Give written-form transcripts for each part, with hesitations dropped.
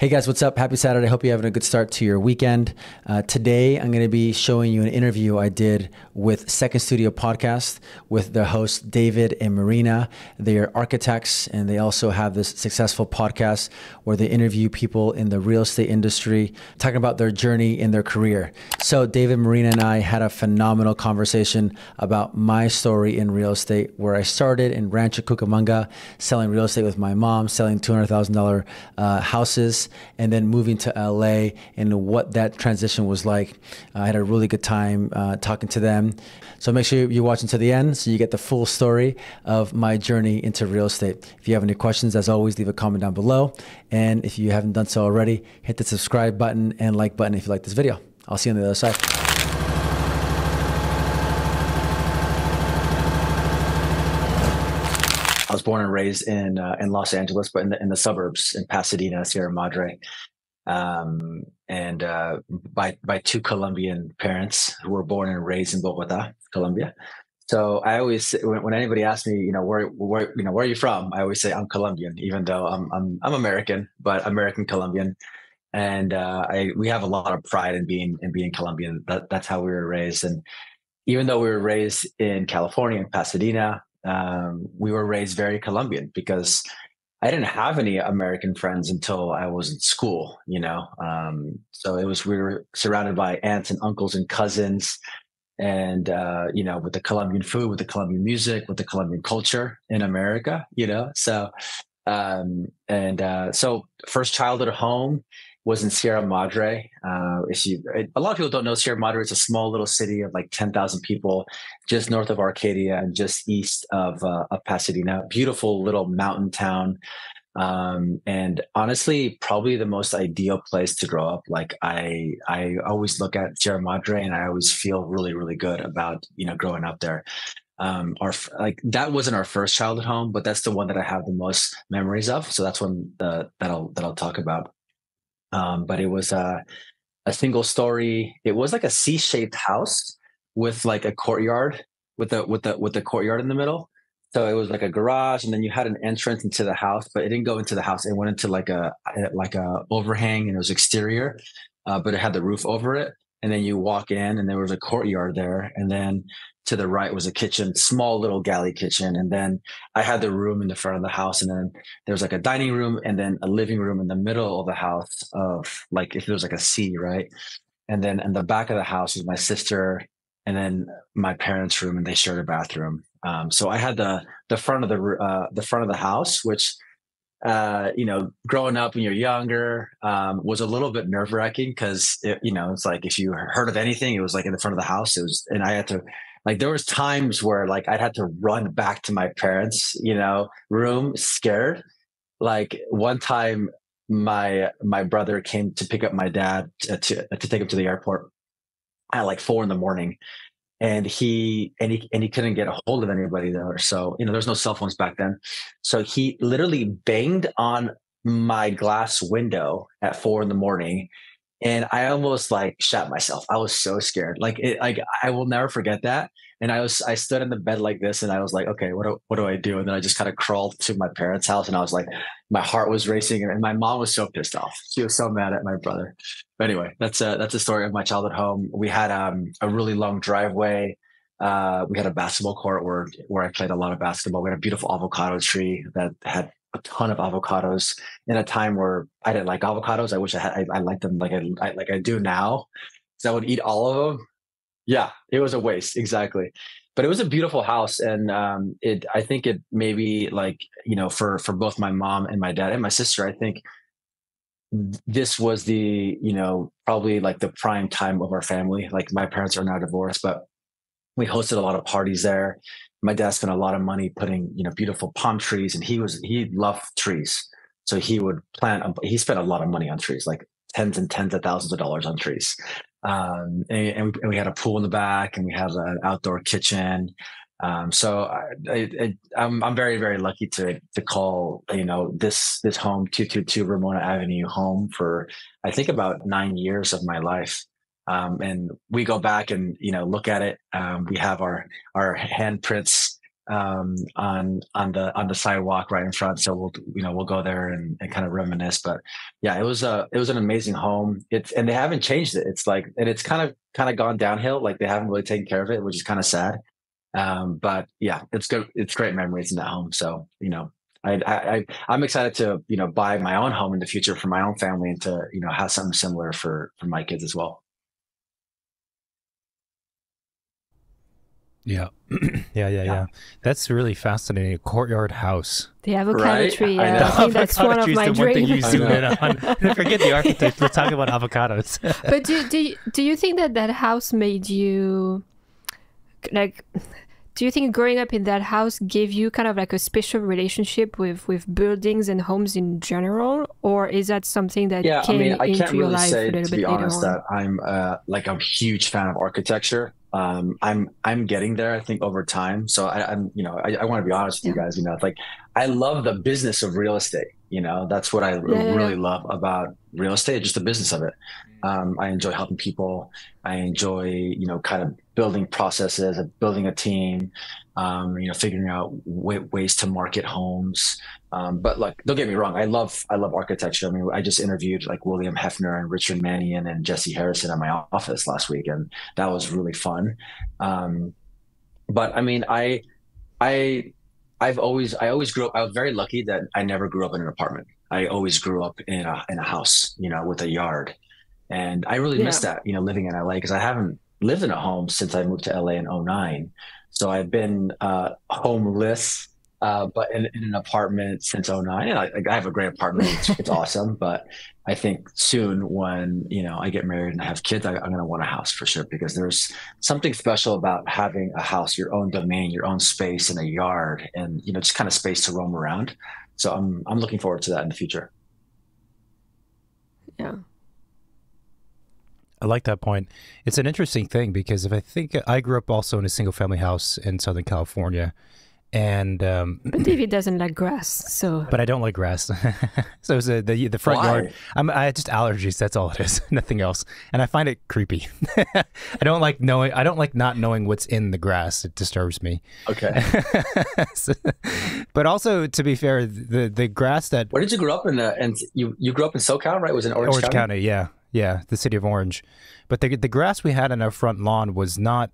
Hey guys, what's up? Happy Saturday. Hope you're having a good start to your weekend. Today, I'm going to be showing you an interview I did with Second Studio Podcast with their hosts, David and Marina. They are architects, and they also have this successful podcast where they interview people in the real estate industry, talking about their journey in their career. So David, Marina, and I had a phenomenal conversation about my story in real estate, where I started in Rancho Cucamonga, selling real estate with my mom, selling $200,000 houses, and then moving to LA, and what that transition was like. I had a really good time talking to them. So make sure you're watching to the end so you get the full story of my journey into real estate. If you have any questions, as always, leave a comment down below. And if you haven't done so already, hit the subscribe button and like button if you like this video. I'll see you on the other side. I was born and raised in Los Angeles, but in the suburbs in Pasadena, Sierra Madre, and by two Colombian parents who were born and raised in Bogota, Colombia. So I always, when anybody asks me, where are you from? I always say I'm Colombian, even though I'm American, but American Colombian, and we have a lot of pride in being Colombian. That's how we were raised, and even though we were raised in California, in Pasadena. We were raised very Colombian because I didn't have any American friends until I was in school, so we were surrounded by aunts and uncles and cousins, and, with the Colombian food, with the Colombian music, with the Colombian culture in America, so, so first childhood home was in Sierra Madre. A lot of people don't know Sierra Madre is a small little city of like 10,000 people, just north of Arcadia and just east of Pasadena. Beautiful little mountain town, and honestly, probably the most ideal place to grow up. Like I always look at Sierra Madre and I always feel really, really good about growing up there. That wasn't our first childhood home, but that's the one that I have the most memories of. So that's one that I'll talk about. But it was a single story. It was like a C-shaped house with like a courtyard with the courtyard in the middle. So it was like a garage, and then you had an entrance into the house, but it didn't go into the house. It went into like a overhang, and it was exterior, but it had the roof over it. And then you walk in, and there was a courtyard there, and then to the right was a kitchen, small little galley kitchen. And then I had the room in the front of the house, and then there was like a dining room and then a living room in the middle of the house, of like, if there was like a C, right? And then in the back of the house was my sister, and then my parents' room, and they shared a bathroom. So I had the front of the house, which, growing up when you're younger, was a little bit nerve wracking because, it's like, if you heard of anything, it was like in the front of the house. And I had to, like, there was times where like I'd had to run back to my parents', room scared. Like one time my brother came to pick up my dad to take him to the airport at like 4 a.m. And he couldn't get a hold of anybody there. So, there's no cell phones back then. So he literally banged on my glass window at 4 a.m. And I almost like shot myself. I was so scared. Like I will never forget that. And I stood in the bed like this, and I was like, okay, what do I do? And then I just kind of crawled to my parents' house, and I was like, my heart was racing, and my mom was so pissed off. She was so mad at my brother. But anyway, that's a story of my childhood home. We had a really long driveway. We had a basketball court where I played a lot of basketball. We had a beautiful avocado tree that had a ton of avocados in a time where I didn't like avocados. I wish I liked them like I do now. So I would eat all of them. Yeah, it was a waste. Exactly. But it was a beautiful house. And I think it maybe like, for both my mom and my dad and my sister, I think this was the, probably like the prime time of our family. Like my parents are now divorced, but we hosted a lot of parties there. My dad spent a lot of money putting, beautiful palm trees, and he loved trees. So he spent a lot of money on trees, like tens and tens of thousands of dollars on trees. And we had a pool in the back, and we had an outdoor kitchen. So I'm very, very lucky to call, this home 222 Ramona Avenue home for, I think, about 9 years of my life. And we go back and, look at it. We have our handprints on the sidewalk right in front. So we'll go there and kind of reminisce. But yeah, it was an amazing home. And they haven't changed it. It's like, and it's kind of gone downhill. Like they haven't really taken care of it, which is kind of sad. But yeah, it's good. It's great memories in that home. So, I'm excited to, buy my own home in the future for my own family and to, have something similar for my kids as well. Yeah. Yeah. That's really fascinating. A courtyard house. The avocado Right? tree. I Yeah, I know. think that's one of Avocado my tree's the one thing you dreams. I zoom in know. on. Forget the architect. Let's talk about avocados. But do you think that house made you like? Do you think growing up in that house gave you kind of like a special relationship with buildings and homes in general, or is that something that Yeah, I came mean, I can't into your really life a say, little to bit be later honest, on? that I'm like a huge fan of architecture. I'm getting there, I think, over time. So I want to be honest with Yeah. you guys. It's like I love the business of real estate. That's what I Yeah. really love about real estate, just the business of it. I enjoy helping people. I enjoy, kind of building processes, building a team, figuring out ways to market homes. But like, don't get me wrong, I love architecture. I mean, I just interviewed like William Hefner and Richard Mannion and Jesse Harrison at my office last week, and that was really fun. But I mean, I always grew up. I was very lucky that I never grew up in an apartment. I always grew up in a house, with a yard, and I really miss Yeah. that, living in LA, because I haven't lived in a home since I moved to LA in '09. So I've been homeless, but in an apartment since '09. And I have a great apartment. It's awesome. But I think soon when, I get married and I have kids, I'm going to want a house for sure, because there's something special about having a house, your own domain, your own space and a yard, and, just kind of space to roam around. So I'm looking forward to that in the future. Yeah. I like that point. It's an interesting thing because if I think I grew up also in a single family house in Southern California, and But David doesn't like grass, so but I don't like grass. So it's the front Why? yard. I just allergies. That's all it is. Nothing else. And I find it creepy. I don't like knowing. I don't like not knowing what's in the grass. It disturbs me. Okay. But also, to be fair, the grass that Where did you grow up in and you grew up in SoCal, right? Was it in Orange County? Yeah, the city of Orange. But the grass we had on our front lawn was not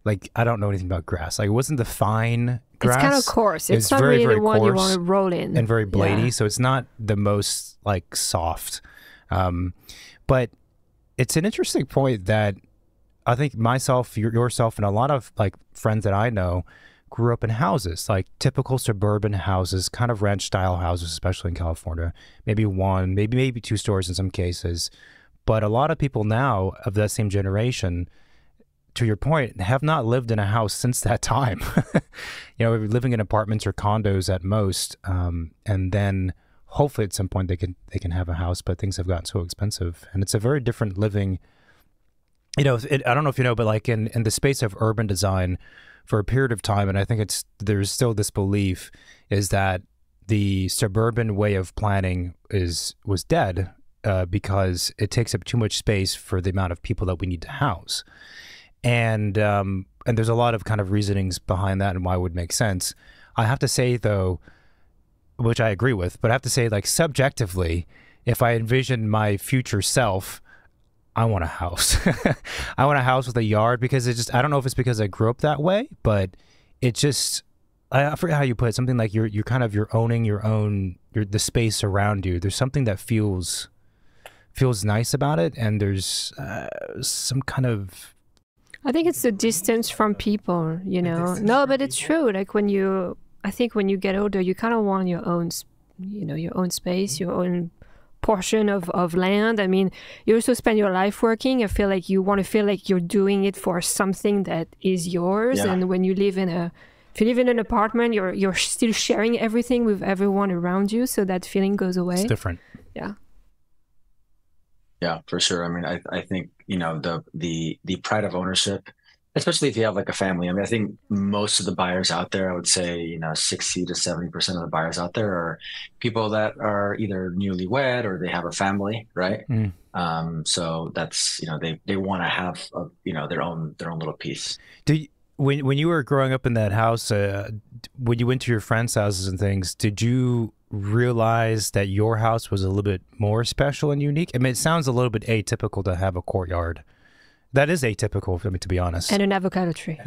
like, I don't know anything about grass. Like, it wasn't the fine grass. it's kind of coarse. It It's was not very, really very the one you coarse want to roll in. and very bladey, Yeah. so it's not the most like soft. But it's an interesting point that I think myself, yourself, and a lot of like friends that I know grew up in houses, like typical suburban houses, kind of ranch style houses, especially in California. Maybe one, maybe two stories in some cases. But a lot of people now of that same generation, to your point, have not lived in a house since that time. Living in apartments or condos at most, and then hopefully at some point they can have a house. But things have gotten so expensive, and it's a very different living. I don't know if you know, but like in the space of urban design, for a period of time, and I think there's still this belief is that the suburban way of planning was dead because it takes up too much space for the amount of people that we need to house. And there's a lot of kind of reasonings behind that and why it would make sense. I have to say, though, which I agree with, but I have to say, like, subjectively, if I envision my future self, I want a house. I want a house with a yard, because I don't know if it's because I grew up that way, but it just, I forget how you put it, something like you're owning the space around you. There's something that feels nice about it, and there's some kind of, I think it's the distance from people, No, but it's true. Like I think when you get older, you kind of want your own, your own space, your own portion of land. I mean, you also spend your life working. I feel like you want to feel like you're doing it for something that is yours. Yeah. And when you live if you live in an apartment, you're still sharing everything with everyone around you. So that feeling goes away. it's different. Yeah. Yeah, for sure. I mean, I think, the pride of ownership, especially if you have like a family. I mean, I think most of the buyers out there, I would say, 60 to 70% of the buyers out there are people that are either newlywed or they have a family, right? Mm. So that's, they want to have, their own little piece. When you were growing up in that house, when you went to your friends' houses and things, did you realize that your house was a little bit more special and unique? I mean, it sounds a little bit atypical to have a courtyard. That is atypical for me, to be honest. And an avocado tree.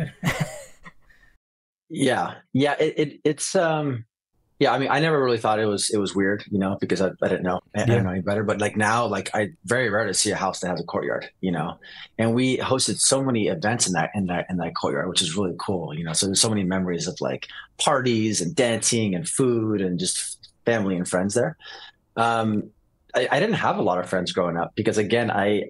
Yeah. It's yeah, I mean, I never really thought it was weird, you know, because I didn't know. I didn't know any better. But like now, like I very rarely see a house that has a courtyard, you know. And we hosted so many events in that courtyard, which is really cool, you know. So there's so many memories of like parties and dancing and food and just family and friends there. I didn't have a lot of friends growing up because again, I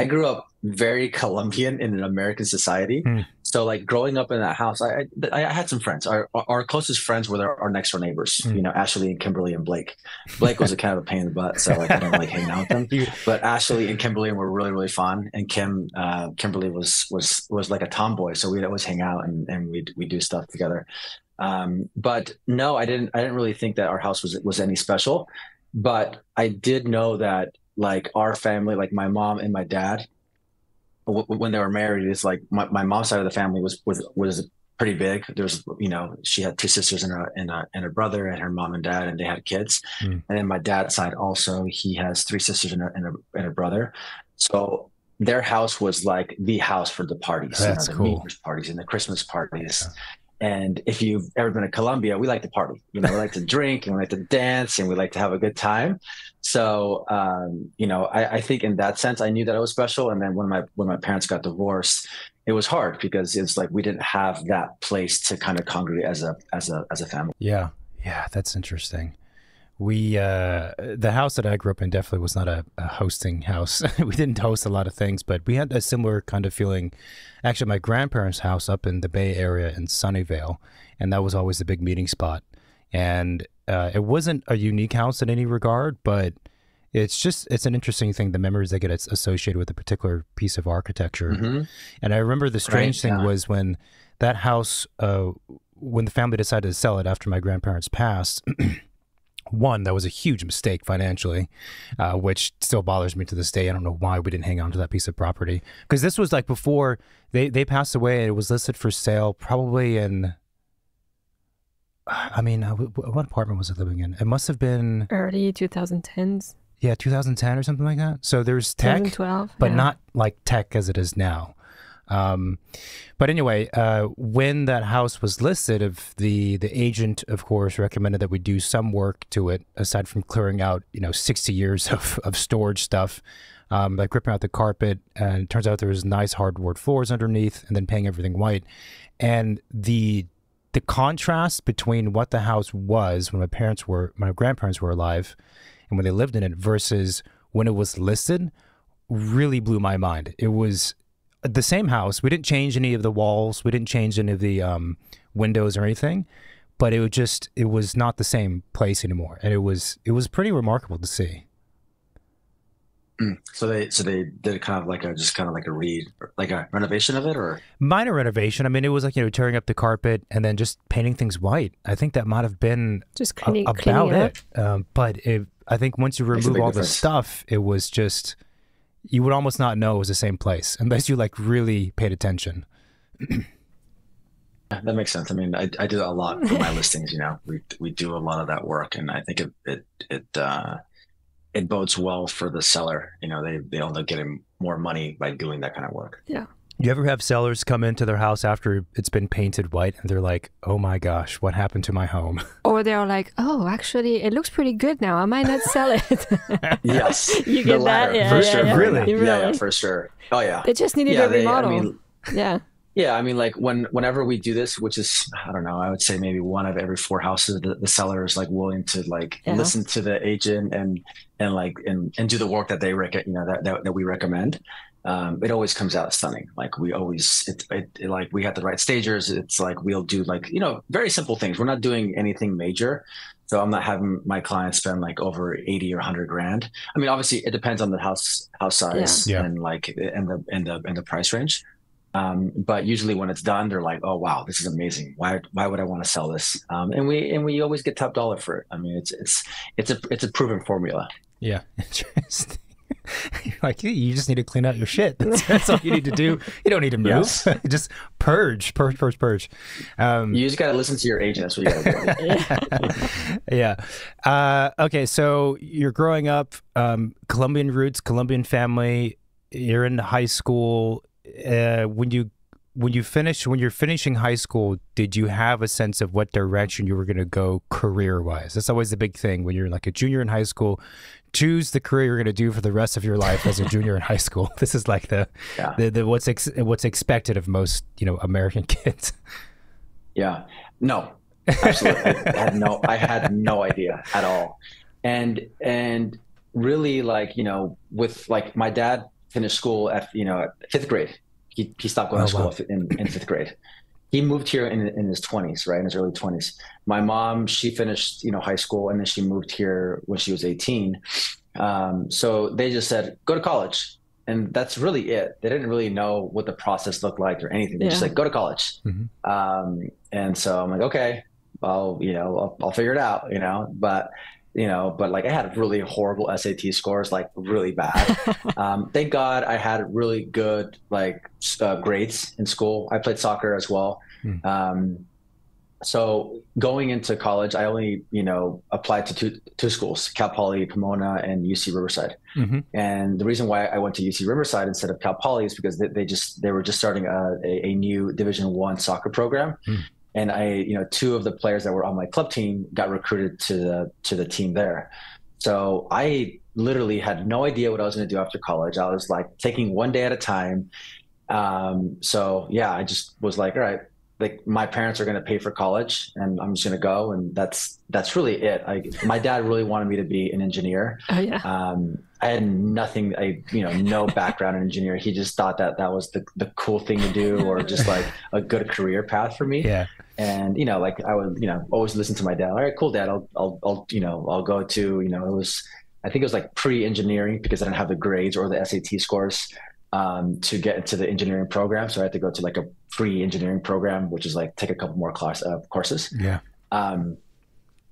grew up very Colombian in an American society. So like growing up in that house, I had some friends. Our closest friends were our next door neighbors, you know, Ashley and Kimberly and Blake. Blake was a kind of a pain in the butt, so like I didn't like hanging out with them. But Ashley and Kimberly were really, really fun. And Kimberly was like a tomboy, so we'd always hang out and we'd do stuff together. But no, I didn't really think that our house was any special. But I did know that like our family, like my mom and my dad, when they were married, it's like my mom's side of the family was pretty big. There's, you know, she had two sisters and a brother and her mom and dad, and they had kids. And then my dad's side also, he has three sisters and a brother. So their house was like the house for the parties, that's the cool. New Year's parties and the Christmas parties. Yeah. And if you've ever been to Colombia, we like to party, you know, we like to drink and we like to dance and we like to have a good time. So, you know, I think in that sense, I knew that it was special. And then when my parents got divorced, it was hard because it's like we didn't have that place to kind of congregate as a family. Yeah, that's interesting. The house that I grew up in definitely was not a hosting house. We didn't host a lot of things, but we had a similar kind of feeling. Actually, my grandparents' house up in the Bay Area in Sunnyvale, and that was always the big meeting spot. And it wasn't a unique house in any regard, but it's an interesting thing, the memories that get associated with a particular piece of architecture. And I remember the strange thing was when that house, when the family decided to sell it after my grandparents passed, one, that was a huge mistake financially, which still bothers me to this day. I don't know why we didn't hang on to that piece of property. Because this was like before they passed away, and it was listed for sale probably in, I mean, what apartment was it living in? It must have been... early 2010s. Yeah, 2010 or something like that. So there's tech, 2012, but not like tech as it is now. But anyway, when that house was listed, the agent, of course, recommended that we do some work to it, aside from clearing out, 60 years of storage stuff, like ripping out the carpet. And it turns out there was nice hardwood floors underneath, and then painting everything white. And the contrast between what the house was when my grandparents were alive and when they lived in it versus when it was listed really blew my mind. It was the same house. We didn't change any of the walls. We didn't change any of the windows or anything, but it was not the same place anymore. And it was pretty remarkable to see. So they did kind of like a renovation of it, or minor renovation. I mean, it was like, tearing up the carpet and then just painting things white. I think that might have been just cleaning it. But I think once you remove all the stuff, it was just, you would almost not know it was the same place unless you like really paid attention. That makes sense. I mean, I do that a lot for my listings. We do a lot of that work, and I think it bodes well for the seller. They end up getting more money by doing that kind of work. Yeah. You ever have sellers come into their house after it's been painted white and they're like, oh my gosh, what happened to my home? Or they're like, oh, actually, it looks pretty good now. I might not sell it. Yes. You get that? Yeah, for sure. Yeah. Really? Yeah, for sure. Oh, yeah. They just needed a remodel. Yeah. Yeah, I mean, like whenever we do this, which is, I don't know, I would say maybe one of every 4 houses, the seller is like willing to listen to the agent and do the work that they that we recommend. It always comes out stunning. Like we always, like we have the right stagers. It's like we'll do very simple things. We're not doing anything major. So I'm not having my clients spend like over 80 or 100 grand. I mean, obviously it depends on the house size and the price range. But usually when it's done, they're like, oh, wow, this is amazing. Why would I want to sell this? And we always get top dollar for it. I mean, it's a proven formula. Yeah. Interesting. Like, you just need to clean out your shit. That's all you need to do. You don't need to move. Yes. Just purge. You just got to listen to your agent. That's what you got to do. Yeah. Okay. So you're growing up, Colombian roots, Colombian family. You're in high school. When you're finishing high school, did you have a sense of what direction you were going to go career-wise? That's always the big thing when you're like a junior in high school. Choose the career you're going to do for the rest of your life as a junior in high school. This is like the what's expected of most, American kids. Yeah. No. Absolutely. I had no idea at all. And really, like, with like my dad finished school at fifth grade. He stopped going to school in fifth grade. He moved here in his 20s, right? In his early 20s. My mom, she finished, high school, and then she moved here when she was 18. So they just said, go to college. And that's really it. They didn't really know what the process looked like or anything. They just like, go to college. Mm-hmm. And so I'm like, okay, I'll figure it out, but like I had really horrible SAT scores, like really bad. Thank God I had really good grades in school. I played soccer as well. So going into college, I only, applied to two schools, Cal Poly Pomona and UC Riverside. Mm-hmm. And the reason why I went to UC Riverside instead of Cal Poly is because they were just starting a new Division I soccer program. And two of the players that were on my club team got recruited to the team there. So I literally had no idea what I was going to do after college. I was like taking one day at a time. So yeah, I just was like, all right, like my parents are going to pay for college and I'm just going to go. And that's really it. My dad really wanted me to be an engineer. Oh, yeah. I had nothing, no background in engineering. He just thought that was the cool thing to do, or just like a good career path for me. Yeah. And, I would, always listen to my dad. All right, cool, Dad. I'll go to, I think it was like pre-engineering because I didn't have the grades or the SAT scores to get into the engineering program. So I had to go to like a pre-engineering program, which is like take a couple more courses. Yeah.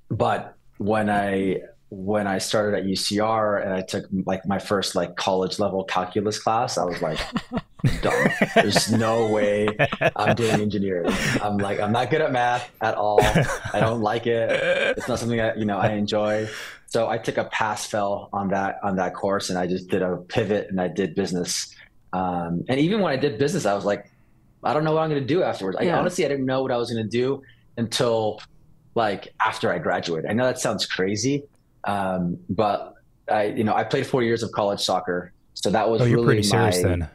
But when I started at UCR and I took like my first like college level calculus class, I was like, done. There's no way I'm doing engineering. I'm not good at math at all. I don't like it. It's not something I enjoy. So I took a pass fail on that course, and I just did a pivot and I did business. And even when I did business, I was like, I don't know what I'm going to do afterwards. Honestly, I didn't know what I was going to do until like after I graduated. I know that sounds crazy. But I played 4 years of college soccer. So that was you're pretty serious then.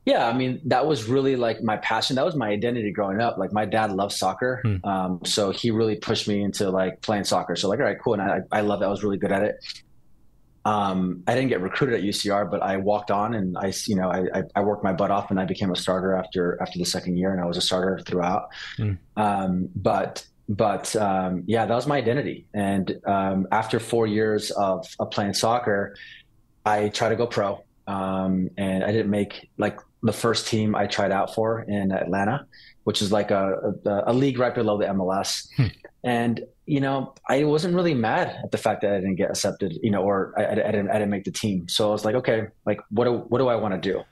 Yeah. I mean, that was really like my passion. That was my identity growing up. Like my dad loved soccer. So he really pushed me into like playing soccer. So like, all right, cool. And I loved it. I was really good at it. I didn't get recruited at UCR, but I walked on and I worked my butt off and I became a starter after the second year, and I was a starter throughout. But yeah, that was my identity. And after 4 years of playing soccer, I tried to go pro. And I didn't make like the first team I tried out for in Atlanta, which is like a league right below the MLS. And, I wasn't really mad at the fact that I didn't get accepted, or I didn't make the team. So I was like, okay, like what do I want to do?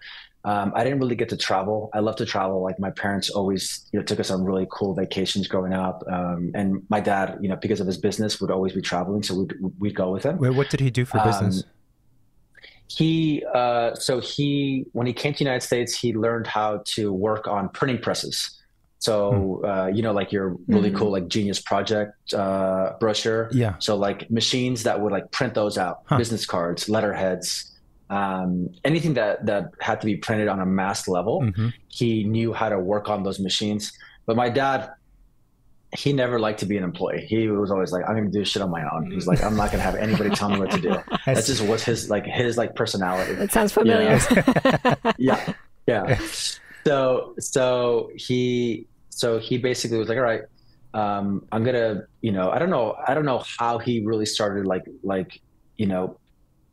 I didn't really get to travel. I love to travel. Like my parents always, took us on really cool vacations growing up. And my dad, because of his business, would always be traveling. So we'd go with him. Wait, what did he do for business? When he came to the United States, he learned how to work on printing presses. So, like your really cool, like Genius Project brochure. Yeah. So like machines that would like print those out, business cards, letterheads, anything that had to be printed on a mass level. He knew how to work on those machines. But my dad, he never liked to be an employee. He was always like, I'm going to do shit on my own. He's like, I'm not going to have anybody tell me what to do. That's just what's his personality. It sounds familiar. Yeah. Yeah. So he basically was like, all right, I'm going to, I don't know how he really started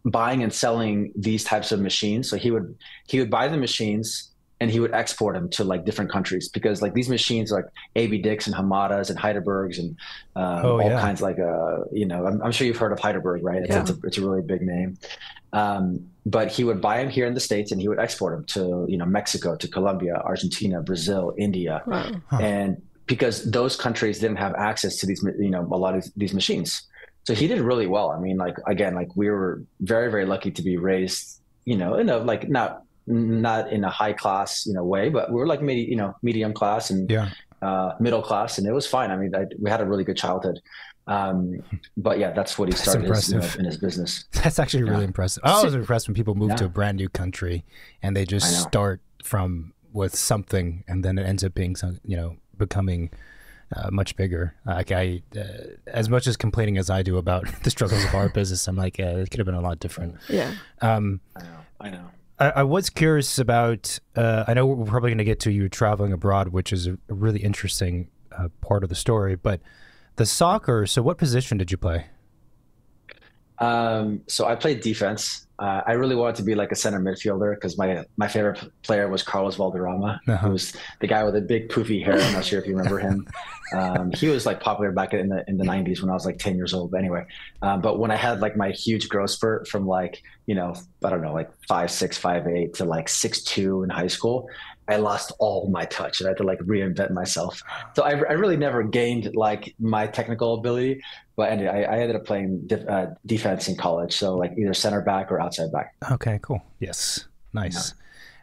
buying and selling these types of machines. So he would buy the machines and he would export them to like different countries, because like these machines like AB Dix and Hamadas and Heidelbergs and all kinds I'm sure you've heard of Heidelberg, right? It's a really big name. But he would buy them here in the States and he would export them to, Mexico, to Colombia, Argentina, Brazil, India. Wow. And because those countries didn't have access to these, a lot of these machines. So he did really well. I mean, like, again, like we were very, very lucky to be raised, in a, like, not in a high class, way, but we were like maybe, medium class and middle class, and it was fine. I mean, we had a really good childhood. But yeah, that's what he started in his business. That's actually really impressive. I was impressed when people move to a brand new country and they just start with something, and then it ends up being some, becoming much bigger. Like as much as complaining as I do about the struggles of our business, I'm like, it could have been a lot different. Yeah. I know. I was curious about, I know we're probably going to get to you traveling abroad, which is a really interesting part of the story, but the soccer, so what position did you play? So I played defense. I really wanted to be like a center midfielder because my favorite player was Carlos Valderrama, who was the guy with the big poofy hair. I'm not sure if you remember him. He was like popular back in the 90s when I was like 10 years old. But anyway, but when I had like my huge growth spurt from like, I don't know, like 5'6", 5'8" to like 6'2" in high school, I lost all my touch and I had to like reinvent myself. So I really never gained like my technical ability, but anyway, I ended up playing defense in college. So like either center back or outside back. Okay, cool. Yes. Nice.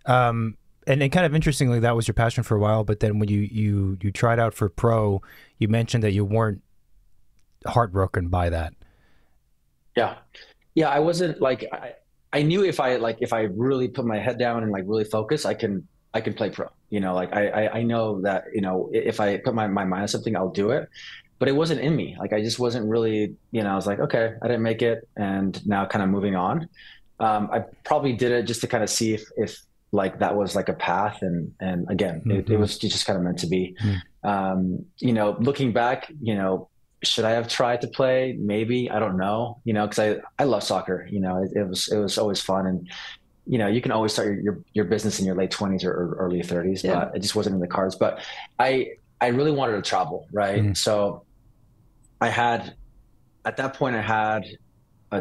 And kind of interestingly, that was your passion for a while, but then when you tried out for pro, you mentioned that you weren't heartbroken by that. Yeah. I wasn't like, I knew if I really put my head down and like really focus, I can play pro, like I know that, if I put my mind on something, I'll do it, but it wasn't in me. Like, I just wasn't really, I was like, okay, I didn't make it. And now kind of moving on. I probably did it just to kind of see if like that was like a path. And again, it was just kind of meant to be. Looking back, should I have tried to play? Maybe, I don't know, cause I love soccer, it was always fun. And, you can always start your business in your late 20s or early 30s, but it just wasn't in the cards. But I really wanted to travel. Right. So at that point I had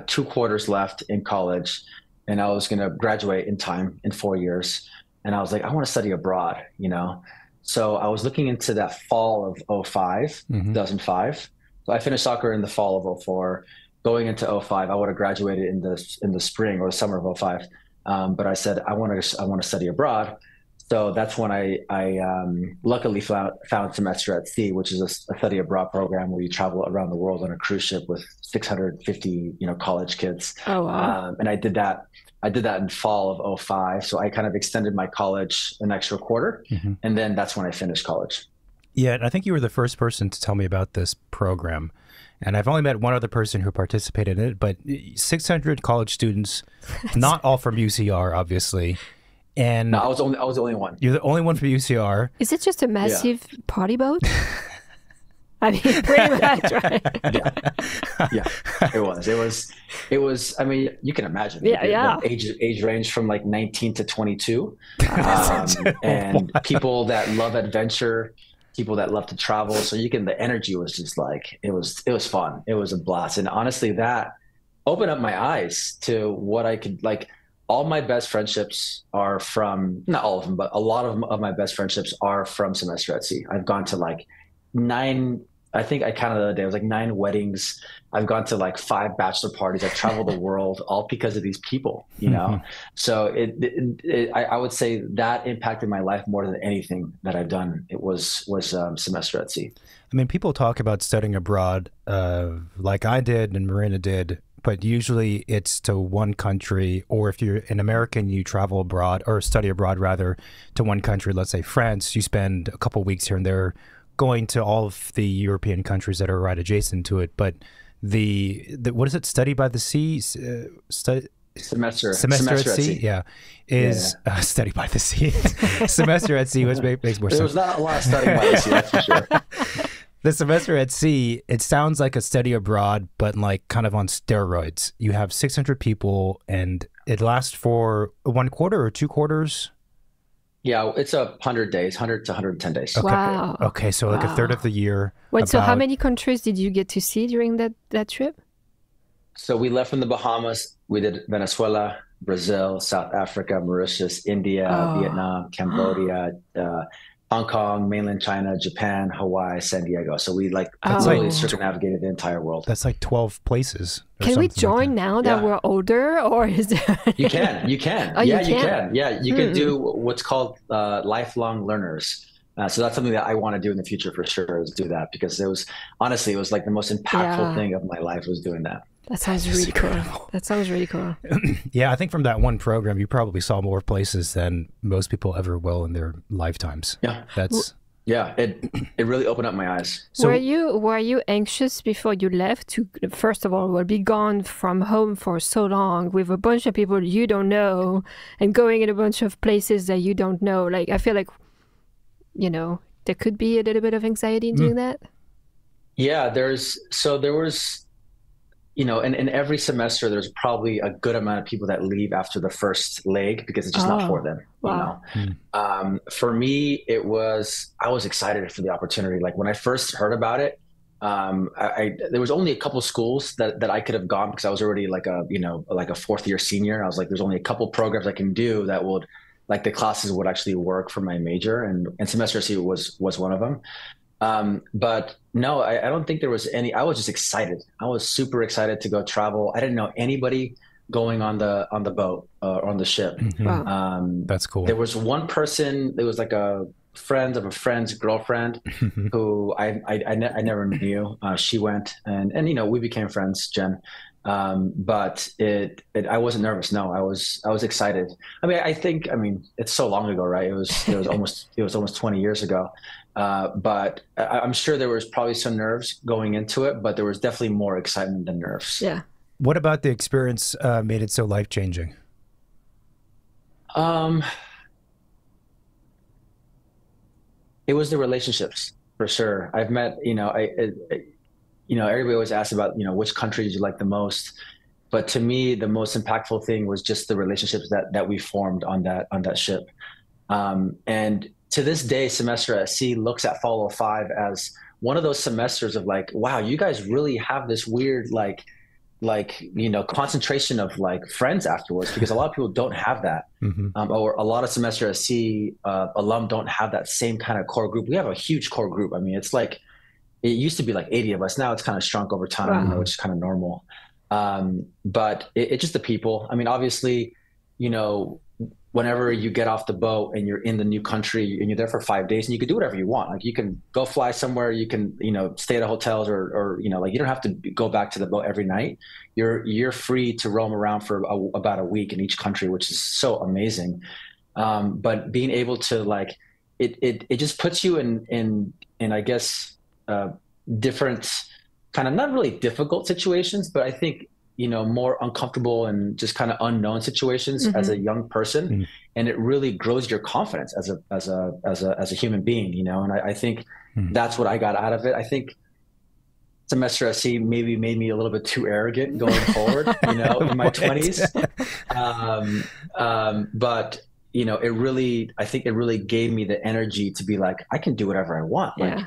2 quarters left in college and I was going to graduate in time in 4 years. And I was like, I want to study abroad, So I was looking into that fall of 2005. So I finished soccer in the fall of 2004. Going into 2005, I would have graduated in the spring or the summer of 2005. But I said, I want to study abroad. So that's when I luckily found semester at sea, which is a study abroad program where you travel around the world on a cruise ship with 650, college kids. Oh, wow. And I did that in fall of 2005. So I kind of extended my college an extra quarter. And then that's when I finished college. Yeah. And I think you were the first person to tell me about this program. And I've only met one other person who participated in it, but 600 college students, not all from UCR, obviously. And no, I was the only one. You're the only one from UCR. Is it just a massive party boat? I mean, pretty much, right? Yeah, it was. I mean, you can imagine. Yeah. The age range from like 19 to 22, and people that love adventure, people that love to travel. So the energy was just like, it was fun. It was a blast. And honestly, that opened up my eyes to what I could like. All my best friendships are from, not all of them, but a lot of my best friendships are from semester at sea. I've gone to like 9, I think I counted the other day, it was like 9 weddings. I've gone to like 5 bachelor parties. I've traveled the world all because of these people, So I would say that impacted my life more than anything that I've done. It was semester at sea. I mean, people talk about studying abroad, like I did and Marina did, but usually it's to one country, or if you're an American, you travel abroad or study abroad rather to one country. Let's say France, you spend a couple of weeks here and there going to all of the European countries that are right adjacent to it. But the what is it? Study by the sea? Semester at sea? Yeah. Study by the sea. Semester at sea, which makes more sense. There was not a lot of studying by the sea, that's for sure. The semester at sea, it sounds like a study abroad, but like kind of on steroids. You have 600 people and it lasts for 1 quarter or 2 quarters? Yeah, it's 100 days, 100 to 110 days. Okay. Wow. Okay, so like a third of the year. Wait, so how many countries did you get to see during that trip? So we left from the Bahamas. We did Venezuela, Brazil, South Africa, Mauritius, India, Oh. Vietnam, Cambodia, Hong Kong, mainland China, Japan, Hawaii, San Diego. So we like That's literally like Oh. circumnavigated the entire world. that's like 12 places or Can we something like join that. now that Yeah. we're older, or is there? You can, you can. Oh, you Yeah, you can? can. Yeah, you can do what's called lifelong learners. So that's something that I want to do in the future for sure, is do that, because honestly, it was like the most impactful Yeah. thing of my life was doing that. That sounds That's really cool. incredible. That sounds really cool. Yeah, I think from that one program, you probably saw more places than most people ever will in their lifetimes. Yeah. That's Yeah, it really opened up my eyes. so. Were you anxious before you left to, first of all, be gone from home for so long with a bunch of people you don't know and going in a bunch of places that you don't know? Like, I feel like, there could be a little bit of anxiety in doing that. Yeah, there was, in every semester, there's probably a good amount of people that leave after the first leg because it's just not for them. Wow. For me, I was excited for the opportunity. Like when I first heard about it, there was only a couple schools that I could have gone because I was already like a fourth year senior. I was like, there's only a couple programs I can do that would, like, the classes would actually work for my major, and semester C was one of them. But no, I don't think there was any. I was just excited. I was super excited to go travel. I didn't know anybody going on the boat or on the ship. Wow. That's cool. There was one person. There was like a friend of a friend's girlfriend who I never knew. She went, and we became friends, Jen. But I wasn't nervous. No, I was excited. I mean, it's so long ago, right? It was almost 20 years ago. But I'm sure there was probably some nerves going into it, but there was definitely more excitement than nerves. Yeah. What about the experience made it so life-changing? It was the relationships, for sure. I've met, everybody always asks about, which country did you like the most? But to me, the most impactful thing was just the relationships that we formed on that ship. And to this day, semester at sea looks at Follow 5 as one of those semesters of like, wow, you guys really have this weird concentration of like friends afterwards, because a lot of people don't have that. Or a lot of semester at sea alum don't have that same kind of core group. We have a huge core group. I mean, it's like, it used to be like 80 of us. Now it's kind of shrunk over time, which is kind of normal. But it's just the people. I mean, obviously, whenever you get off the boat and you're in the new country and you're there for 5 days, and you can do whatever you want. Like, you can go fly somewhere, you can, stay at hotels or like, you don't have to go back to the boat every night. You're free to roam around for about a week in each country, which is so amazing. But being able to like, it just puts you in I guess, different kind of, not really difficult situations, but I think, more uncomfortable and just kind of unknown situations as a young person. And it really grows your confidence as a human being, and I think that's what I got out of it. I think semester at sea maybe made me a little bit too arrogant going forward, in my 20s. But I think it really gave me the energy to be like, I can do whatever I want. Like,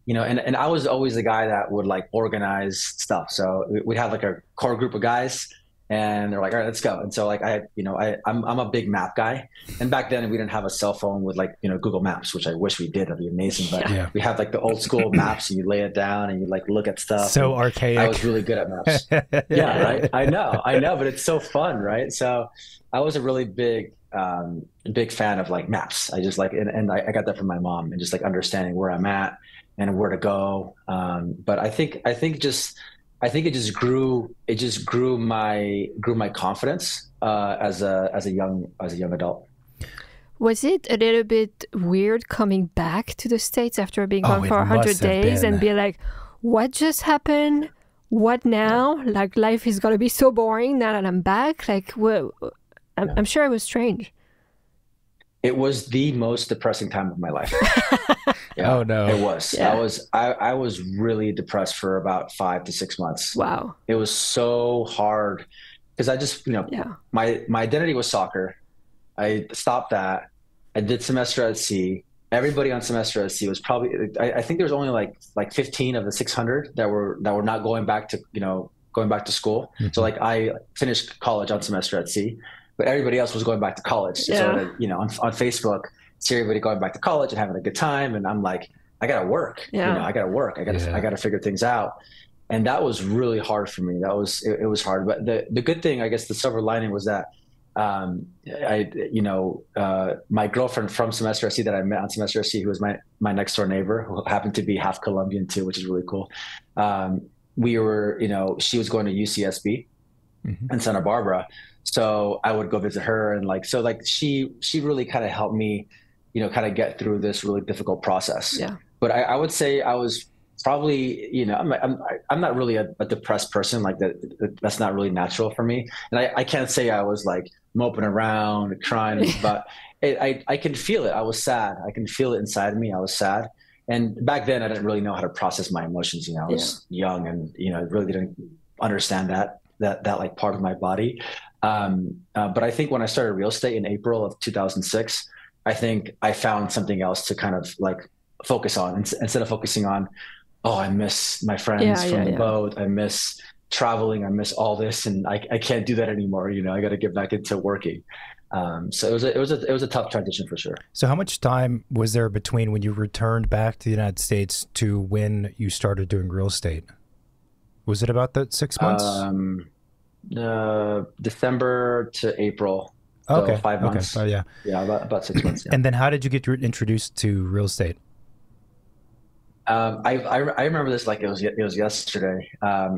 and I was always the guy that would like organize stuff. So we'd have like a core group of guys, and they're like, all right, let's go. And so like I'm a big map guy. And back then we didn't have a cell phone with like, Google Maps, which I wish we did. That'd be amazing. But we have like the old school maps, and you lay it down and you like look at stuff. So archaic. I was really good at maps. Yeah, right. I know, but it's so fun, right? So I was a really big fan of like maps. I just like, and I got that from my mom, and just like understanding where I'm at and where to go. But I think it just grew my confidence as a young adult. Was it a little bit weird coming back to the States after being gone for 100 days and be like, what just happened? What now? Like, life is going to be so boring now that I'm back. Like, I'm sure it was strange. It was the most depressing time of my life. Yeah, oh no, it was. Yeah. I was really depressed for about 5 to 6 months. Wow. It was so hard because I just, my identity was soccer. I stopped that. I did semester at sea. Everybody on semester at sea was probably, I think there was only like 15 of the 600 that were not going back to, going back to school. So like I finished college on semester at sea, but everybody else was going back to college. So, you know, on Facebook, see everybody going back to college and having a good time. And I'm like, I got to work, you know, I got to work. I got to figure things out. And that was really hard for me. That was, it was hard. But the good thing, I guess the silver lining was that my girlfriend from semester SC that I met on semester SC, who was my next door neighbor, who happened to be half Colombian too, which is really cool. We were, you know, she was going to UCSB in Santa Barbara. So I would go visit her, and like, so like she really kind of helped me, you know, kind of get through this really difficult process. Yeah. But I would say I was probably, you know, I'm not really a depressed person. Like that's not really natural for me. And I can't say I was like moping around, crying, but I can feel it. I was sad. I can feel it inside of me. I was sad. And back then I didn't really know how to process my emotions. You know, I was young and, you know, really didn't understand that like part of my body. But I think when I started real estate in April of 2006, I think I found something else to kind of like focus on instead of focusing on, oh, I miss my friends from the boat. I miss traveling. I miss all this. And I can't do that anymore. You know, I got to get back into working. So it was a tough transition for sure. So how much time was there between when you returned back to the United States to when you started doing real estate? Was it about that 6 months? December to April. So okay. 5 months. Okay. Yeah, about 6 months. Yeah. And then how did you get introduced to real estate? I remember this like it was yesterday.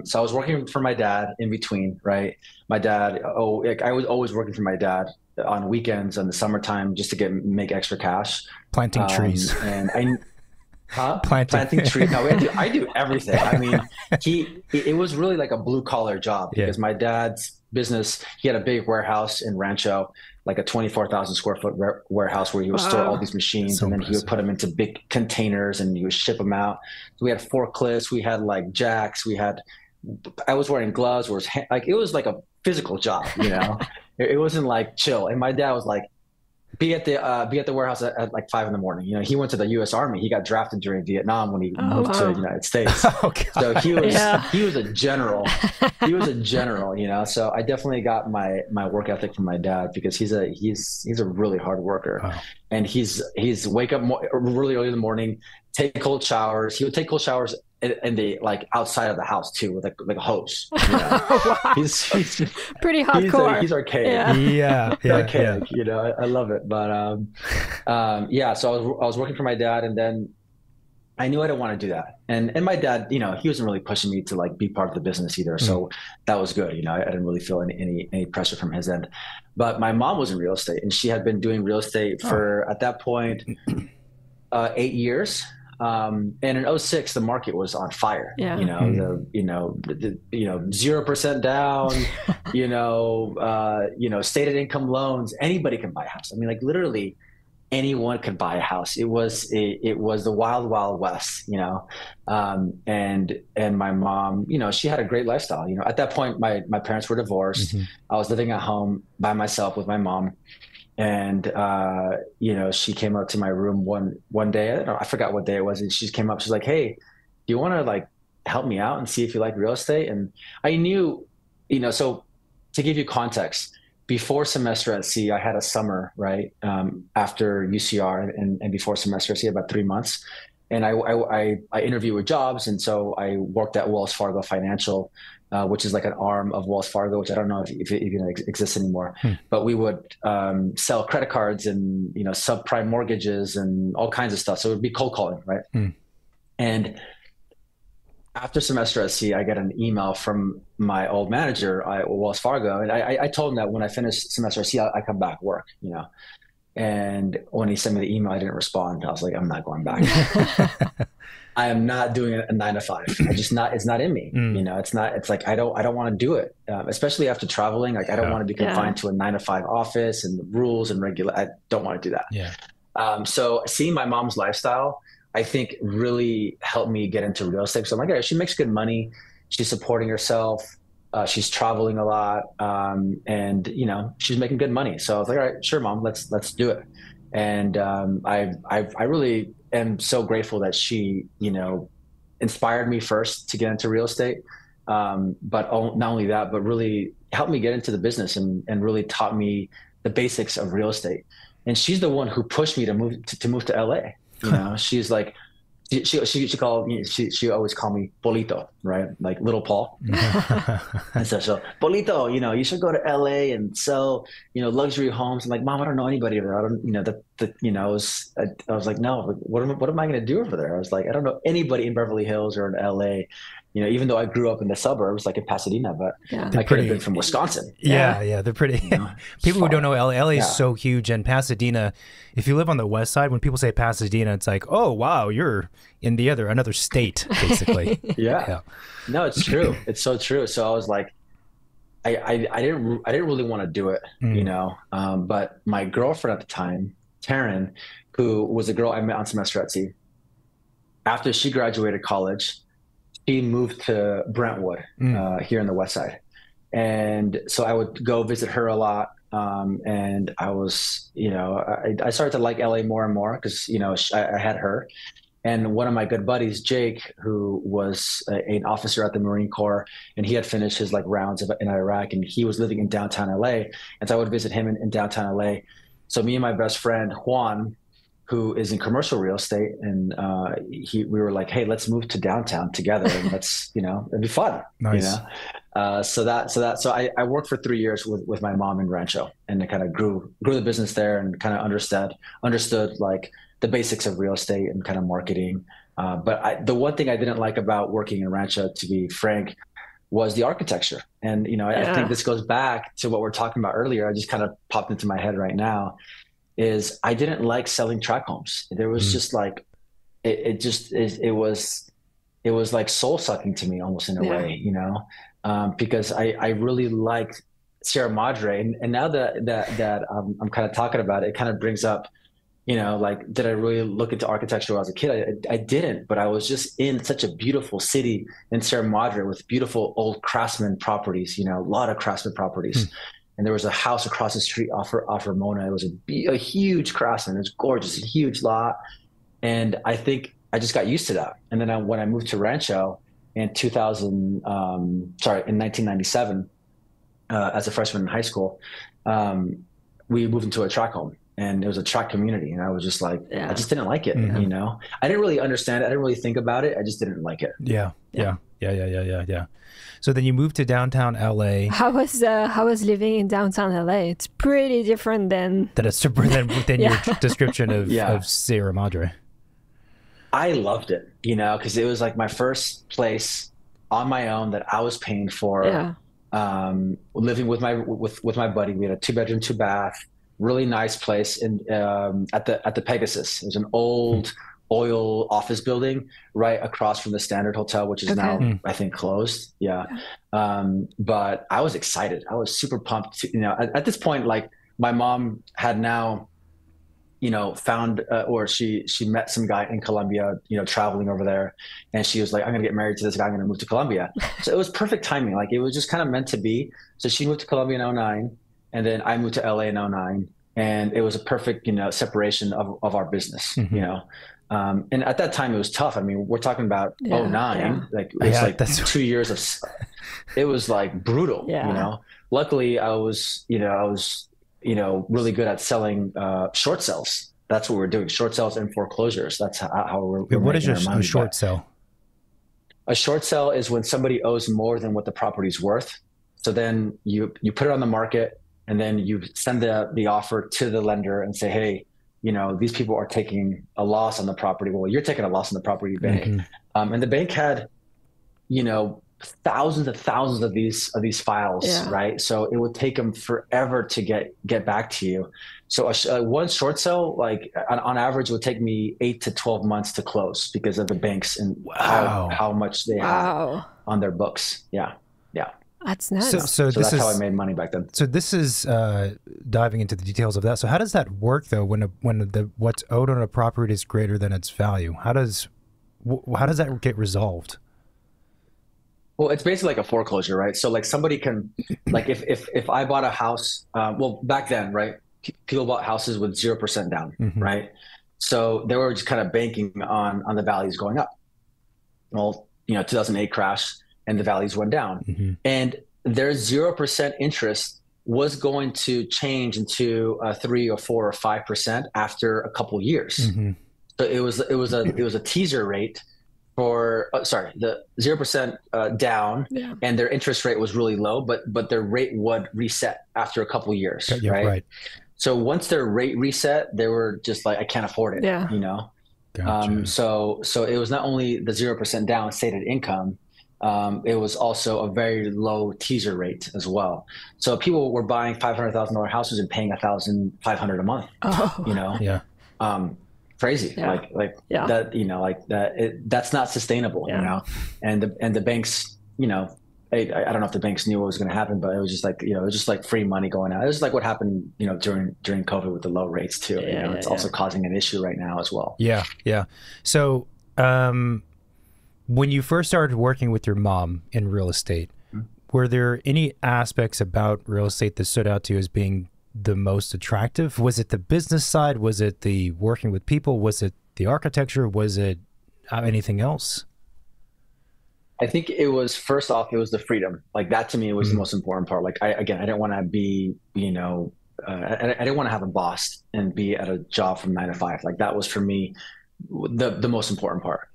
So I was working for my dad in between, right? My dad, I was always working for my dad on weekends in the summertime just to make extra cash. Planting trees. And planting trees. No, I do everything. I mean, it was really like a blue collar job because my dad's business, he had a big warehouse in Rancho, like a 24,000 square foot warehouse where he would store all these machines, and then he would put them into big containers and he would ship them out. So we had forklifts, we had like jacks, I was wearing gloves, it was like a physical job, you know. It wasn't like chill. And my dad was like, be at the warehouse at like 5 a.m. You know, he went to the U.S. Army. He got drafted during Vietnam when he moved to the United States. So he was a general. He was a general. You know, so I definitely got my work ethic from my dad because he's a really hard worker, and he's wake up really early in the morning, take cold showers. He would take cold showers and they like outside of the house too with like a hose. You know? Wow. He's pretty hardcore. He's archaic. Yeah. Archaic. You know, I love it. But so I was working for my dad, and then I knew I didn't want to do that. And my dad, you know, he wasn't really pushing me to like be part of the business either. So that was good. You know, I didn't really feel any pressure from his end. But my mom was in real estate, and she had been doing real estate for at that point 8 years. And in 2006, the market was on fire. Yeah. 0% down. Stated income loans. Anybody can buy a house. I mean, like literally anyone could buy a house. It was the wild, wild west. You know, and my mom, you know, she had a great lifestyle. You know, at that point, my parents were divorced. I was living at home by myself with my mom. And, she came up to my room one day, I forgot what day it was. And she came up, she's like, hey, do you want to like help me out and see if you like real estate? And I knew, you know, so to give you context, before semester at sea, I had a summer, right? After UCR and before semester at sea, about 3 months. And I interviewed with jobs. And so I worked at Wells Fargo Financial, which is like an arm of Wells Fargo, which I don't know if it even exists anymore. But we would sell credit cards and, you know, subprime mortgages and all kinds of stuff. So it would be cold calling, right? And after semester at sea, I get an email from my old manager at Wells Fargo. And I told him that when I finish semester at sea, I come back work, you know. And when he sent me the email, I didn't respond. I was like, I'm not going back. I am not doing a 9 to 5. It's not in me. You know, it's like, I don't want to do it. Especially after traveling. Like, I don't want to be confined to a 9 to 5 office and the rules and I don't want to do that. Yeah. So seeing my mom's lifestyle, I think really helped me get into real estate. So I'm like, she makes good money. She's supporting herself. She's traveling a lot. And you know, she's making good money. So I was like, all right, sure, Mom, let's do it. And I really am so grateful that she, you know, inspired me first to get into real estate. But not only that, but really helped me get into the business and really taught me the basics of real estate. And she's the one who pushed me to move to LA. You know, she's like, she called me, she always called me Polito, right? Like little Paul. And so Polito, you know, you should go to LA and sell, you know, luxury homes. I'm like, Mom, I don't know anybody over there. I don't, you know, I was like, no, what am I going to do over there? I was like, I don't know anybody in Beverly Hills or in LA. You know, even though I grew up in the suburbs, like in Pasadena, but I could have been from Wisconsin. Yeah, they're pretty. You know, people who don't know LA is so huge, and Pasadena. If you live on the west side, when people say Pasadena, it's like, oh wow, you're in another state, basically. Yeah. No, it's true. It's so true. So I was like, I didn't really want to do it, you know. But my girlfriend at the time, Taryn, who was a girl I met on semester at sea, after she graduated college, she moved to Brentwood here in the West Side. And so I would go visit her a lot. And I was, you know, I started to like LA more and more because, you know, I had her. And one of my good buddies, Jake, who was an officer at the Marine Corps, and he had finished his like rounds in Iraq, and he was living in downtown LA. And so I would visit him in downtown LA. So me and my best friend, Juan, who is in commercial real estate, and we were like, hey, let's move to downtown together, and let's, you know, it'd be fun. Nice. You know? So I worked for 3 years with my mom in Rancho, and I kind of grew the business there, and kind of understood like the basics of real estate and kind of marketing. But the one thing I didn't like about working in Rancho, to be frank, was the architecture. And, you know, I think this goes back to what we're talking about earlier. I just kind of popped into my head right now. Is I didn't like selling tract homes. There was just like, it was like soul sucking to me almost in a way, you know, because I really liked Sierra Madre. And now that I'm kind of talking about it, it kind of brings up, you know, like, did I really look into architecture when I was a kid? I didn't, but I was just in such a beautiful city in Sierra Madre with beautiful old craftsman properties, you know, a lot of craftsman properties. And there was a house across the street off Ramona. It was a huge craftsman. It was gorgeous, a huge lot. And I think I just got used to that. And then when I moved to Rancho in 1997, as a freshman in high school, we moved into a tract home, and it was a tract community. And I was just like, I just didn't like it. You know, I didn't really understand it. I didn't really think about it. I just didn't like it. Yeah. So then you moved to downtown LA. How was living in downtown LA? It's pretty different than your description of Sierra Madre. I loved it, you know, because it was like my first place on my own that I was paying for. Living with my buddy. We had a 2-bedroom, 2-bath, really nice place at the Pegasus. It was an old oil office building right across from the Standard Hotel, which is now I think closed. But I was excited. I was super pumped you know, at this point, like my mom had now, you know, found or she met some guy in Colombia, you know, traveling over there, and she was like, I'm gonna get married to this guy, I'm gonna move to Colombia. So it was perfect timing. Like it was just kind of meant to be. So she moved to Colombia in 2009, and then I moved to LA in 2009, and it was a perfect, you know, separation of our business, you know. And at that time it was tough. I mean, we're talking about 2009, like it was like 2 years of, it was like brutal, you know. Luckily I was really good at selling short sales. That's what we're doing, short sales and foreclosures. That's how we're what is a short sale? A short sale is when somebody owes more than what the property's worth. So then you put it on the market, and then you send the offer to the lender and say, hey, you know, these people are taking a loss on the property. Well, you're taking a loss on the property bank. And the bank had, you know, thousands of these files, right? So it would take them forever to get back to you. So one short sale, like on average, would take me 8 to 12 months to close because of the banks and how much they have on their books. Yeah. That's nice. So that's how I made money back then. So this is diving into the details of that. So how does that work though? When what's owed on a property is greater than its value, how does that get resolved? Well, it's basically like a foreclosure, right? So like somebody can, like if I bought a house, well back then, right? People bought houses with 0% down, right? So they were just kind of banking on the values going up. Well, you know, 2008 crash. and the values went down. And their 0% interest was going to change into 3 or 4 or 5% after a couple years. So it was a teaser rate for the 0% down, and their interest rate was really low, but their rate would reset after a couple years, right? So once their rate reset, they were just like, I can't afford it, you know. Gotcha. So it was not only the 0% down stated income, it was also a very low teaser rate as well. So people were buying $500,000 houses and paying $1,500 a month. You know, crazy, like that. You know, like that. That's not sustainable. You know, and the banks, you know, I don't know if the banks knew what was going to happen, but it was just like, you know, it was just like free money going out. It was like what happened, you know, during COVID with the low rates too. You know, it's also causing an issue right now as well. Yeah. So, when you first started working with your mom in real estate, were there any aspects about real estate that stood out to you as being the most attractive? Was it the business side? Was it the working with people? Was it the architecture? Was it anything else? I think it was, first off, it was the freedom. Like that to me was the most important part. Like I didn't want to be, you know, I didn't want to have a boss and be at a job from 9 to 5. Like that was for me the most important part.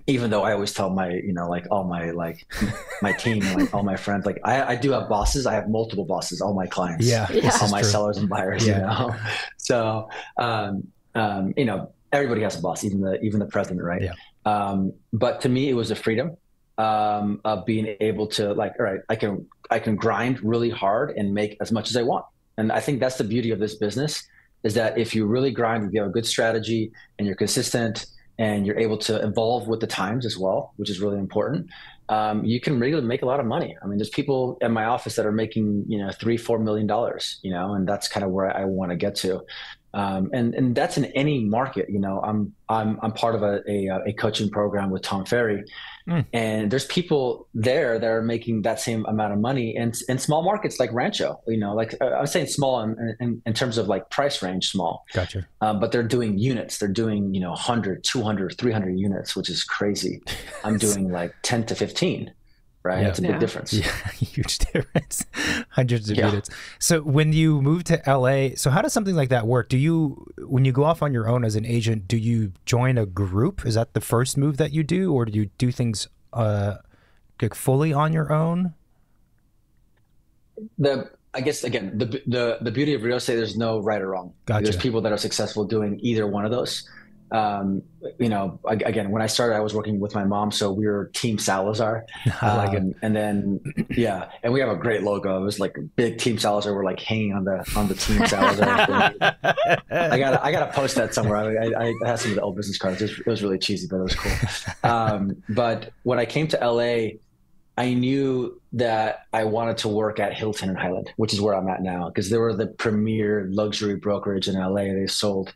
Even though I always tell my, you know, like all my, like my team, like all my friends, like I do have bosses. I have multiple bosses, all my clients, all my sellers and buyers, you know? So, you know, everybody has a boss, even the president, right? But to me, it was the freedom of being able to, like, all right, I can grind really hard and make as much as I want. And I think that's the beauty of this business, is that if you really grind, if you have a good strategy and you're consistent and you're able to evolve with the times as well, which is really important, you can really make a lot of money. I mean, there's people in my office that are making, you know, $3-4 million, you know, and that's kind of where I want to get to. And that's in any market. You know, I'm part of a coaching program with Tom Ferry, and there's people there that are making that same amount of money in small markets like Rancho. You know, like I'm saying small in terms of like price range, small. Gotcha. But they're doing units. They're doing, you know, 100, 200, 300 units, which is crazy. I'm doing like 10 to 15. Right. It's a big difference. Yeah, huge difference. Hundreds of units. So when you moved to LA, so how does something like that work? When you go off on your own as an agent, do you join a group? Is that the first move that you do, or do you do things like fully on your own? I guess, again, the beauty of real estate, there's no right or wrong. Gotcha. There's people that are successful doing either one of those. You know, again, when I started, I was working with my mom, so we were Team Salazar. I like it. And then, and we have a great logo. It was like big Team Salazar. We're like hanging on the Team Salazar. I gotta post that somewhere. I had some of the old business cards. It was really cheesy, but it was cool. But when I came to LA, I knew that I wanted to work at Hilton Hyland, which is where I'm at now, because they were the premier luxury brokerage in LA. They sold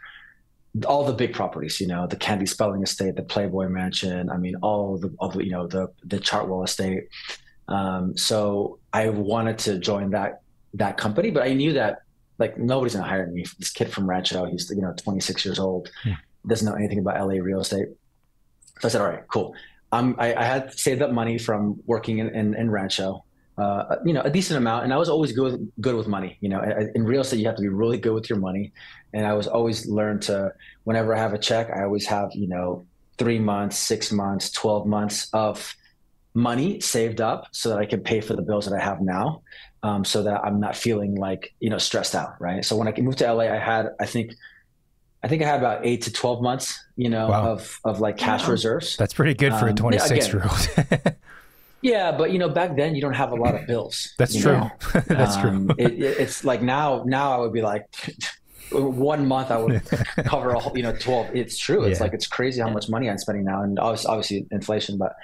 all the big properties, you know, the Candy Spelling Estate, the Playboy Mansion. I mean, all the you know, the Chartwell Estate. So I wanted to join that company, but I knew that like nobody's gonna hire me. This kid from Rancho, he's, you know, 26 years old, doesn't know anything about LA real estate. So I said, all right, cool. I had saved up money from working in Rancho. You know, a decent amount. And I was always good with money. You know, in real estate, you have to be really good with your money. And I was always learned to, whenever I have a check, I always have, you know, 3 months, 6 months, 12 months of money saved up so that I can pay for the bills that I have now, so that I'm not feeling like, you know, stressed out. Right. So when I moved to LA, I think I had about 8 to 12 months, you know, of like cash reserves. That's pretty good for a 26-year-old. Yeah, but you know, back then you don't have a lot of bills. That's true. That's true. It's like now I would be like 1 month I would cover a whole, you know, 12. It's true. It's like, it's crazy how much money I'm spending now, and obviously inflation. But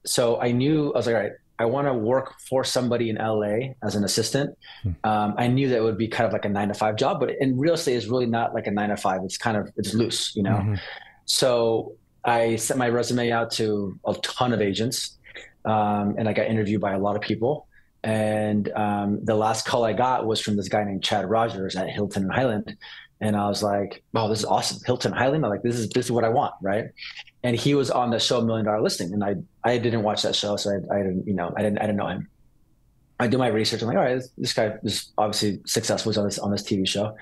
so I knew, I was like, all right, I want to work for somebody in LA as an assistant. I knew that it would be kind of like a 9 to 5 job, but in real estate is really not like a 9 to 5. It's loose, you know. So I sent my resume out to a ton of agents. And I got interviewed by a lot of people. And the last call I got was from this guy named Chad Rogers at Hilton Hyland. And I was like, "Wow, this is awesome, Hilton Hyland." I'm like, "This is what I want, right?" And he was on the show $1 Million Listing, and I didn't watch that show, so I didn't, you know, I didn't know him. I do my research. I'm like, all right, this guy is obviously successful. He's on this TV show,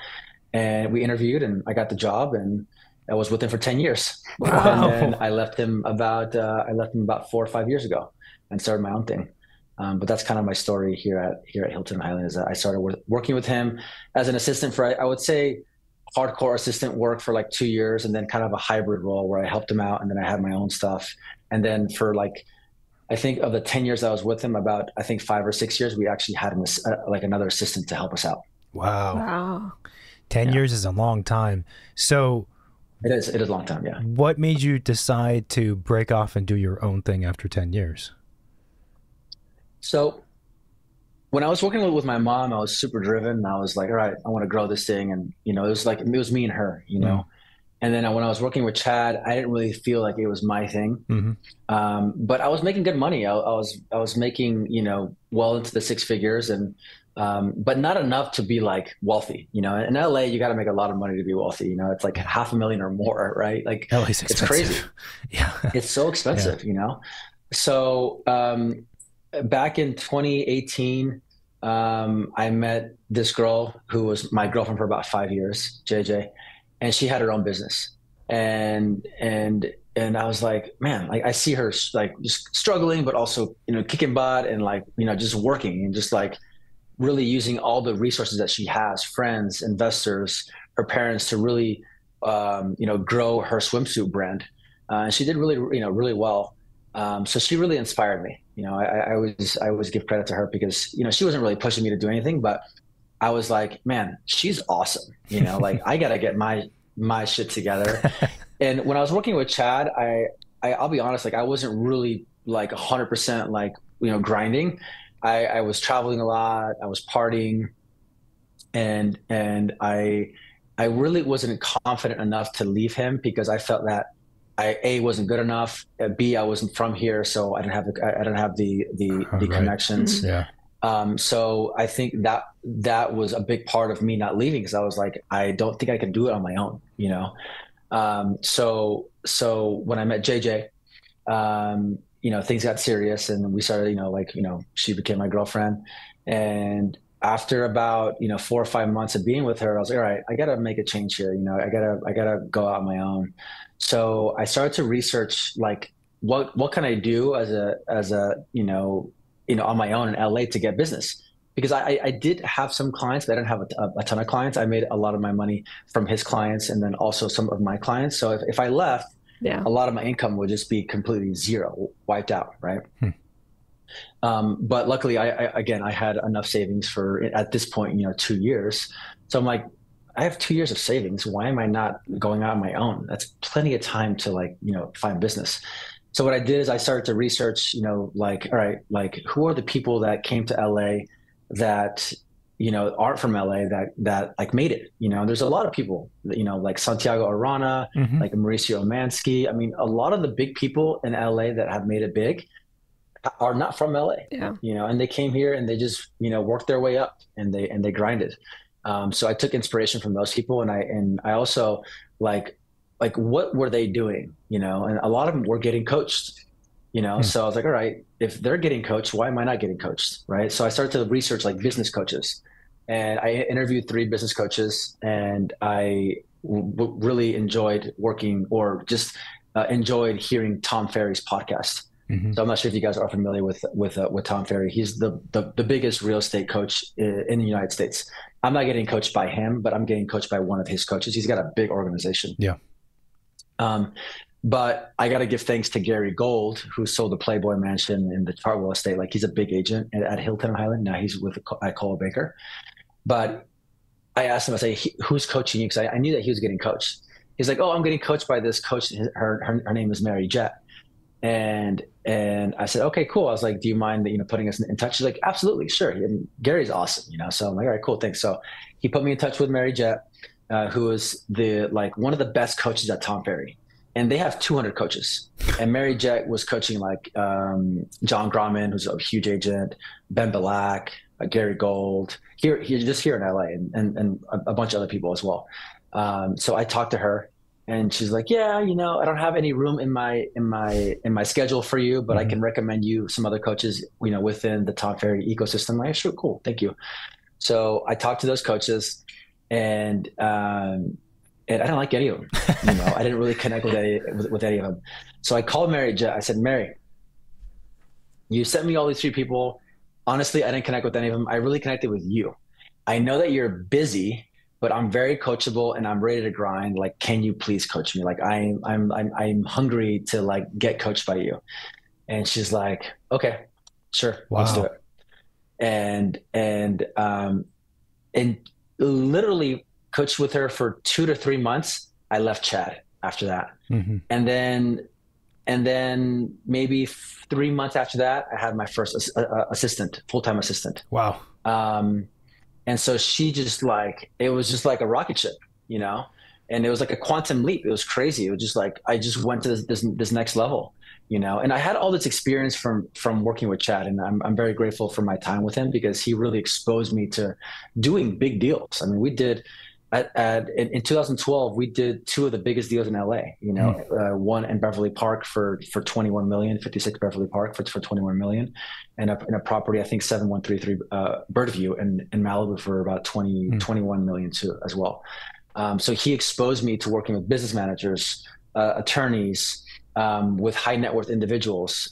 and we interviewed, and I got the job, and I was with him for 10 years. Wow. And then I left him about 4 or 5 years ago, and started my own thing. But that's kind of my story here at Hilton Hyland. Is that I started working with him as an assistant for, I would say, hardcore assistant work for like 2 years, and then kind of a hybrid role where I helped him out, and then I had my own stuff. And then for like, I think of the 10 years I was with him, about I think 5 or 6 years, we actually had like another assistant to help us out. Wow. Wow. 10 years is a long time. So it is a long time. Yeah. What made you decide to break off and do your own thing after 10 years? So when I was working with my mom, I was super driven. I was like, all right, I want to grow this thing. And, you know, it was me and her, you know. And then when I was working with Chad, I didn't really feel like it was my thing. But I was making good money. I was making, you know, well into the 6 figures, and but not enough to be like wealthy. You know, in LA, you got to make a lot of money to be wealthy. You know, it's like $500,000 or more, right? Like LA's expensive. It's crazy. Yeah, it's so expensive. You know, so back in 2018. I met this girl who was my girlfriend for about 5 years, JJ, and she had her own business. And I was like, man, like I see her like just struggling, but also, you know, kicking butt and like, you know, just working and just like really using all the resources that she has, friends, investors, her parents, to really, you know, grow her swimsuit brand. And she did really, you know, really well. So she really inspired me. You know, I always give credit to her because, you know, she wasn't really pushing me to do anything, but I was like, man, she's awesome. You know, like I got to get my shit together. And when I was working with Chad, I'll be honest, like I wasn't really like 100% like, you know, grinding. I was traveling a lot. I was partying, and I really wasn't confident enough to leave him because I felt that I wasn't good enough. B, I wasn't from here, so I didn't have the connections. Yeah. So I think that was a big part of me not leaving, because I was like, I don't think I can do it on my own, you know? So when I met JJ, you know, things got serious, and we started, you know, like, you know, she became my girlfriend. And after about, you know, 4 or 5 months of being with her, I was like, all right, I got to make a change here. You know, I gotta go out on my own. So I started to research, like, what can I do as a, you know, on my own in LA to get business? Because I did have some clients, but I didn't have a ton of clients. I made a lot of my money from his clients, and then also some of my clients. So if I left, a lot of my income would just be completely zero, wiped out, right? But luckily, I had enough savings for, at this point, you know, 2 years. So I'm like, I have 2 years of savings. Why am I not going out on my own? That's plenty of time to, like, you know, find business. So what I did is I started to research, you know, like, all right, like, who are the people that came to LA that, you know, aren't from LA that like made it? You know, there's a lot of people, you know, like Santiago Arana, like Mauricio Omansky. I mean, a lot of the big people in LA that have made it big are not from LA, you know, and they came here and they just, you know, worked their way up, and they grinded. So I took inspiration from those people, and I also like what were they doing, you know? And a lot of them were getting coached, you know? So I was like, all right, if they're getting coached, why am I not getting coached, right? So I started to research like business coaches, and I interviewed 3 business coaches, and I really enjoyed working, or just enjoyed hearing Tom Ferry's podcast. So I'm not sure if you guys are familiar with Tom Ferry. He's the biggest real estate coach in the United States. I'm not getting coached by him, but I'm getting coached by one of his coaches. He's got a big organization. Yeah. But I got to give thanks to Gary Gold, who sold the Playboy Mansion in the Chartwell estate. Like, he's a big agent at Hilton Hyland. Now he's at Coldwell Banker. But I asked him, I say, who's coaching you? Because I knew that he was getting coached. He's like, oh, I'm getting coached by this coach. Her name is Mary Jett. And I said, okay, cool. I was like, do you mind, you know, putting us in touch? She's like, absolutely, sure. And Gary's awesome, you know? So I'm like, all right, cool, thanks. So he put me in touch with Mary Jett, who is one of the best coaches at Tom Ferry. and they have 200 coaches. And Mary Jet was coaching like John Grauman, who's a huge agent, Ben Black, Gary Gold, just here in LA, and a bunch of other people as well. So I talked to her, and she's like, yeah, I don't have any room in my schedule for you, but I can recommend you some other coaches, within the Tom Ferry ecosystem. I'm like, sure, cool, thank you. So I talked to those coaches, and I didn't like any of them. I didn't really connect with any of them. So I called Mary Jet. I said, Mary, you sent me all these 3 people. Honestly, I didn't connect with any of them. I really connected with you. I know that you're busy, but I'm very coachable and I'm ready to grind. Like, can you please coach me? Like, I'm hungry to like get coached by you. And she's like, okay, sure, let's do it. And literally coached with her for 2 to 3 months. I left Chad after that. And then maybe 3 months after that, I had my first assistant, full-time assistant. Wow. And so she just like, it was just like a rocket ship, and it was like a quantum leap. It was crazy. It was just like, I just went to this next level, and I had all this experience from working with Chad, and I'm very grateful for my time with him, because he really exposed me to doing big deals. I mean, we did in 2012, we did 2 of the biggest deals in LA, one in Beverly Park for 21 million, 56 Beverly Park for 21 million, and a property, I think 7133 Birdview in Malibu for about 21 million too, as well. So he exposed me to working with business managers, attorneys, with high net worth individuals.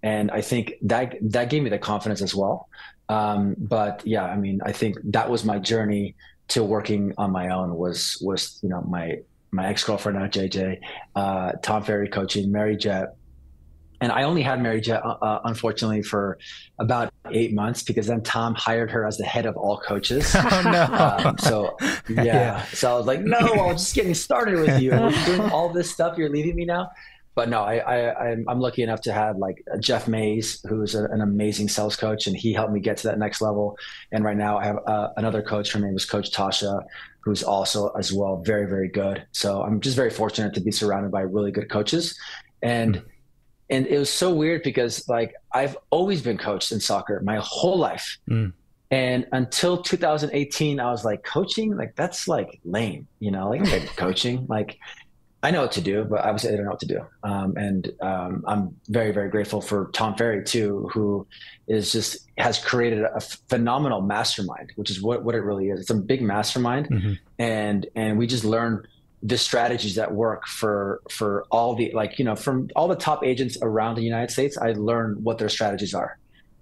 And I think that gave me the confidence as well. But yeah, I mean, I think that was my journey to working on my own, was my ex-girlfriend now, JJ, Tom Ferry coaching, Mary Jet. And I only had Mary Jet, unfortunately, for about 8 months, because then Tom hired her as the head of all coaches. Oh, no. So I was like, no, I was just getting started with you. We're doing all this stuff. You're leaving me now. But no, I'm lucky enough to have like Jeff Mays, who's an amazing sales coach, and he helped me get to that next level. And right now I have another coach. Her name is Coach Tasha, who's also as well very, very good. So I'm just very fortunate to be surrounded by really good coaches. And it was so weird, because like I've always been coached in soccer my whole life. And until 2018, I was like, coaching, like that's like lame, like coaching, like I know what to do, but obviously I don't know what to do. I'm very, very grateful for Tom Ferry too, who has created a phenomenal mastermind, which is what it really is. It's a big mastermind. And we just learn the strategies that work for all the, from all the top agents around the United States. I learned what their strategies are,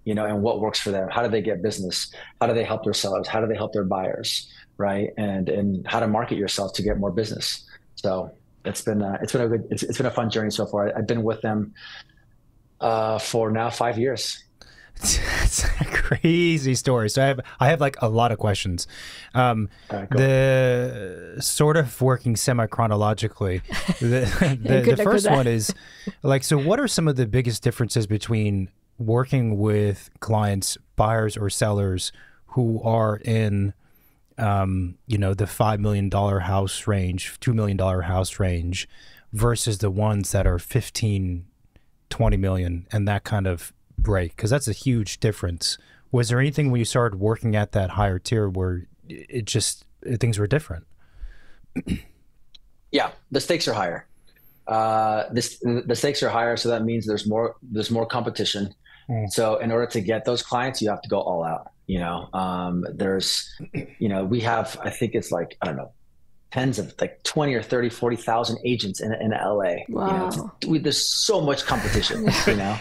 and what works for them. How do they get business? How do they help their sellers? How do they help their buyers? Right. And how to market yourself to get more business. So it's been a fun journey so far. I've been with them for now 5 years. It's a crazy story. So I have like a lot of questions. The sort of working semi-chronologically. The first one is like, so what are some of the biggest differences between working with clients, buyers or sellers, who are in the $5 million house range, $2 million house range, versus the ones that are 15, 20 million and that kind of break? Because that's a huge difference. Was there anything when you started working at that higher tier where things were different? Yeah, the stakes are higher. The stakes are higher, so that means there's more competition. So in order to get those clients, you have to go all out. We have, I think it's like, I don't know, tens of like 20 or 30, 40,000 agents in LA. Wow. There's so much competition,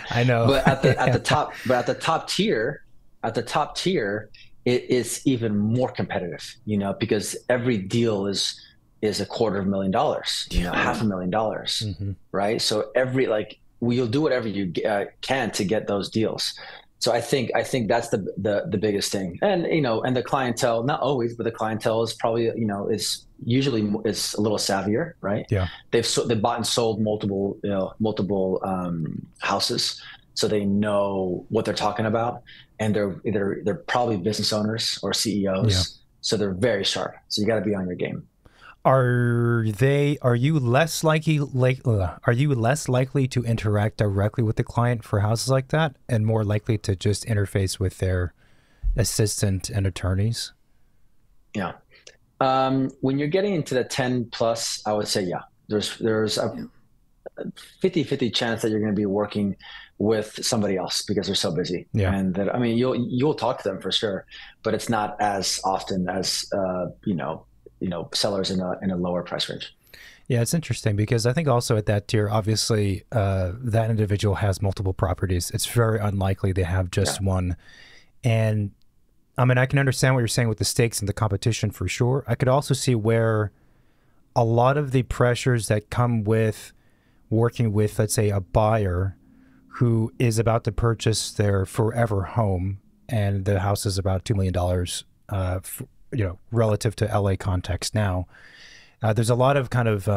I know. But at the top tier, it is even more competitive, because every deal is $250,000, $500,000, right? So you'll do whatever you can to get those deals. So I think that's the biggest thing. And, and the clientele, not always, but the clientele is probably, is usually a little savvier, right? Yeah. They've bought and sold multiple houses. So they know what they're talking about, and they're probably business owners or CEOs. Yeah. So they're very sharp. So you got to be on your game. Are you less likely to interact directly with the client for houses like that and more likely to just interface with their assistant and attorneys? Yeah. When you're getting into the 10 plus, I would say, yeah, there's a 50-50 chance that you're going to be working with somebody else because they're so busy. Yeah. And that, I mean, you'll talk to them for sure, but it's not as often as, sellers in a lower price range. Yeah, it's interesting because I think also at that tier, obviously, that individual has multiple properties. It's very unlikely they have just one. And I mean, I can understand what you're saying with the stakes and the competition for sure. I could also see where a lot of the pressures that come with working with, let's say, a buyer who is about to purchase their forever home, and the house is about $2 million, relative to LA context now. There's a lot of kind of,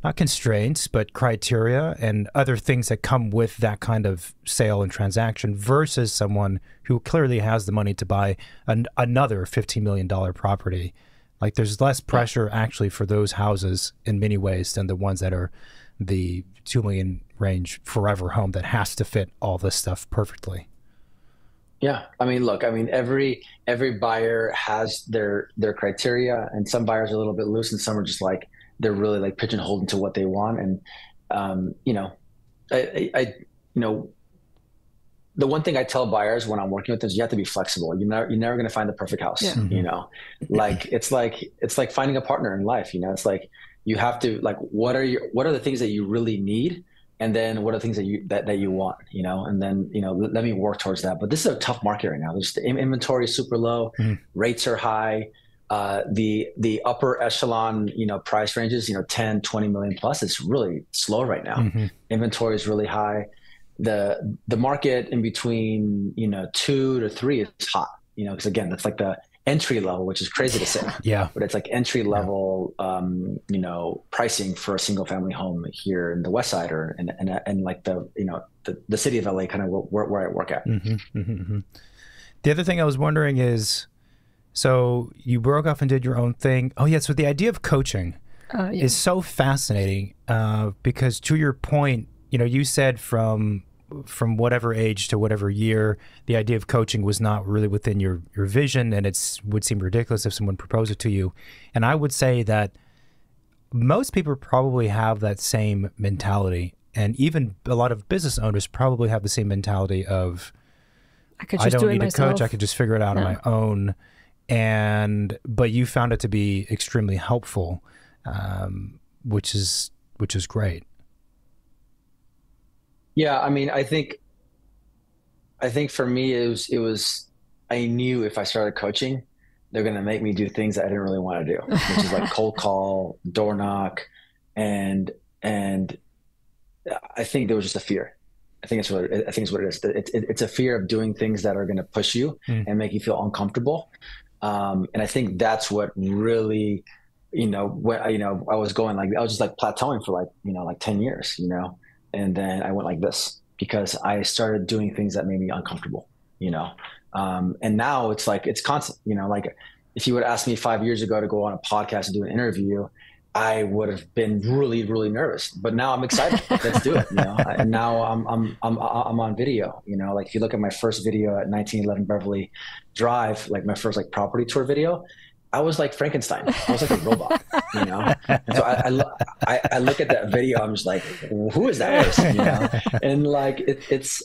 not constraints, but criteria and other things that come with that kind of sale and transaction versus someone who clearly has the money to buy another $15 million property. Like there's less pressure actually for those houses in many ways than the ones that are the 2 million range forever home that has to fit all this stuff perfectly. Yeah. I mean, look, every buyer has their criteria, and some buyers are a little bit loose and some are just like, they're really like pigeonholed into what they want. And, the one thing I tell buyers when I'm working with them is you have to be flexible. You're never going to find the perfect house, like, it's like finding a partner in life. It's like, you have to like, what are the things that you really need? And then what are the things that you want, and then, let me work towards that. But this is a tough market right now. There's the inventory is super low, rates are high. The upper echelon, price ranges, 10, 20 million plus, it's really slow right now. Inventory is really high. The market in between, 2 to 3 is hot, because again, that's like the entry level, which is crazy to say. Yeah. But it's like entry level, pricing for a single family home here in the West Side or and like the city of LA, kind of where I work at. The other thing I was wondering is, so you broke off and did your own thing. Oh yeah. So the idea of coaching is so fascinating because to your point, you said from whatever age to whatever year, the idea of coaching was not really within your vision, and would seem ridiculous if someone proposed it to you. And I would say that most people probably have that same mentality, and even a lot of business owners probably have the same mentality of, I don't need a coach, I could just figure it out on my own. But you found it to be extremely helpful, which is great. Yeah, I think for me it was I knew if I started coaching, they're going to make me do things that I didn't really want to do, which is like cold call, door knock, and I think there was just a fear. I think it's what it is. It's a fear of doing things that are going to push you and make you feel uncomfortable. And I think that's what really, when I was going like, I was just like plateauing for like 10 years, and then I went like this because I started doing things that made me uncomfortable, and now it's like, it's constant, like if you would ask me 5 years ago to go on a podcast and do an interview, I would have been really, really nervous, but now I'm excited. Let's do it. And now I'm on video, like if you look at my first video at 1911 Beverly Drive, like my first like property tour video, I was like Frankenstein. I was like a robot, And so I look at that video, I'm just like, who is that person? And like,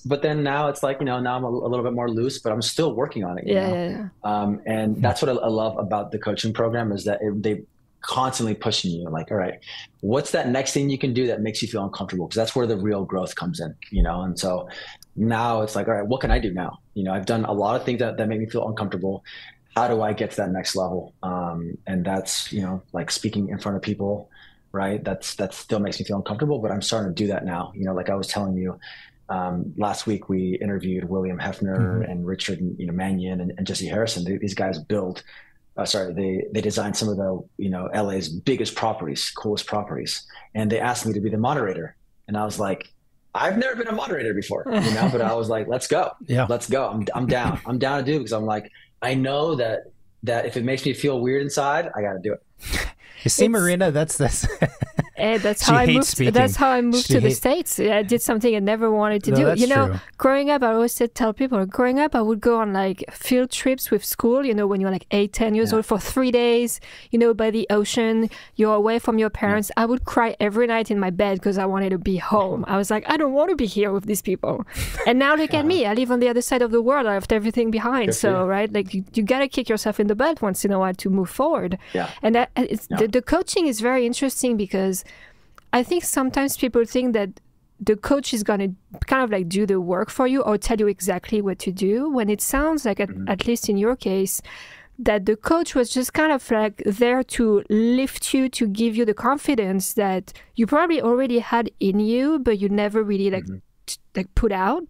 but then now it's like, now I'm a little bit more loose, but I'm still working on it. Yeah. And that's what I love about the coaching program is that they constantly pushing you like, all right, what's that next thing you can do that makes you feel uncomfortable? Because that's where the real growth comes in, And so now it's like, all right, what can I do now? I've done a lot of things that make me feel uncomfortable. How do I get to that next level? And that's, like speaking in front of people, right? That still makes me feel uncomfortable, but I'm starting to do that now. Like I was telling you, last week we interviewed William Hefner and Richard, Mannion and Jesse Harrison. These guys they designed some of the, LA's biggest properties, coolest properties. And they asked me to be the moderator. And I was like, I've never been a moderator before, but I was like, let's go. Yeah. Let's go. I'm down. I'm down to do it because I'm like, I know that if it makes me feel weird inside, I got to do it. You see, Marina, that's that's how I moved. speaking. That's how I moved to the States. I did something I never wanted to do. That's true. Growing up, I always tell people, growing up, I would go on like field trips with school. When you're like 8, 10 years old for 3 days. By the ocean. You're away from your parents. I would cry every night in my bed because I wanted to be home. I was like, I don't want to be here with these people. And now look at me. I live on the other side of the world. I left everything behind. So right, like you got to kick yourself in the butt once in a while to move forward. Yeah. And the coaching is very interesting because I think sometimes people think that the coach is going to kind of like do the work for you or tell you exactly what to do, when it sounds like, at least in your case, that the coach was just kind of like there to lift you, to give you the confidence that you probably already had in you, but you never really like put out.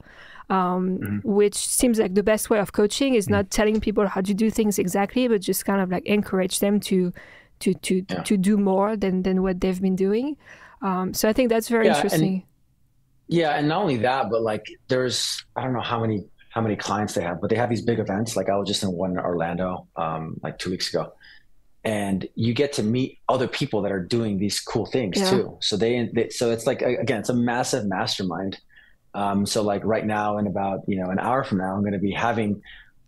Which seems like the best way of coaching is not telling people how to do things exactly, but just kind of like encourage them to do more than what they've been doing. So I think that's very interesting. And not only that, but like there's, I don't know how many clients they have, but they have these big events. Like I was just in one in Orlando like 2 weeks ago, and you get to meet other people that are doing these cool things too. So so it's like, again, it's a massive mastermind. So like right now, in about an hour from now, I'm going to be having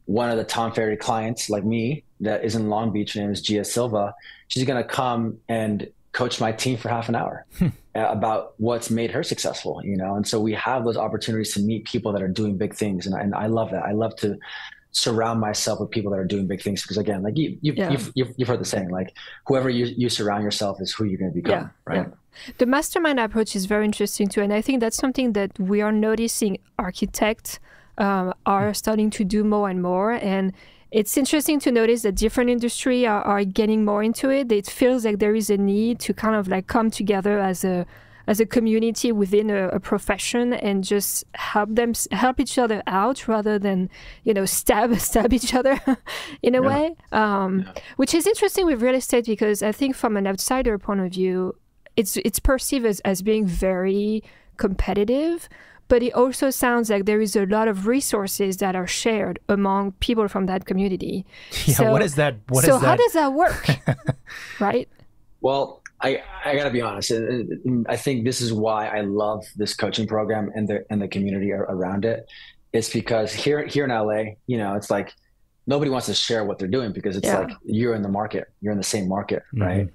one of the Tom Ferry clients like me that is in Long Beach. Her name is Gia Silva. She's going to come and coach my team for half an hour about what's made her successful, and so we have those opportunities to meet people that are doing big things, and I love that. I love to surround myself with people that are doing big things, because again, like you've heard the saying, like whoever you surround yourself is who you're going to become, right? The mastermind approach is very interesting too, and I think that's something that we are noticing architects are starting to do more and more. And it's interesting to notice that different industries are getting more into it. It feels like there is a need to kind of like come together as a community within a profession and just help each other out rather than stab each other in a way. Which is interesting with real estate, because I think from an outsider point of view, it's perceived as being very competitive. But it also sounds like there is a lot of resources that are shared among people from that community. Yeah, so, what is that? How does that work? Right? Well, I got to be honest. I think this is why I love this coaching program and the community around it. It's because here in LA, it's like nobody wants to share what they're doing, because it's like you're in the market, you're in the same market, right?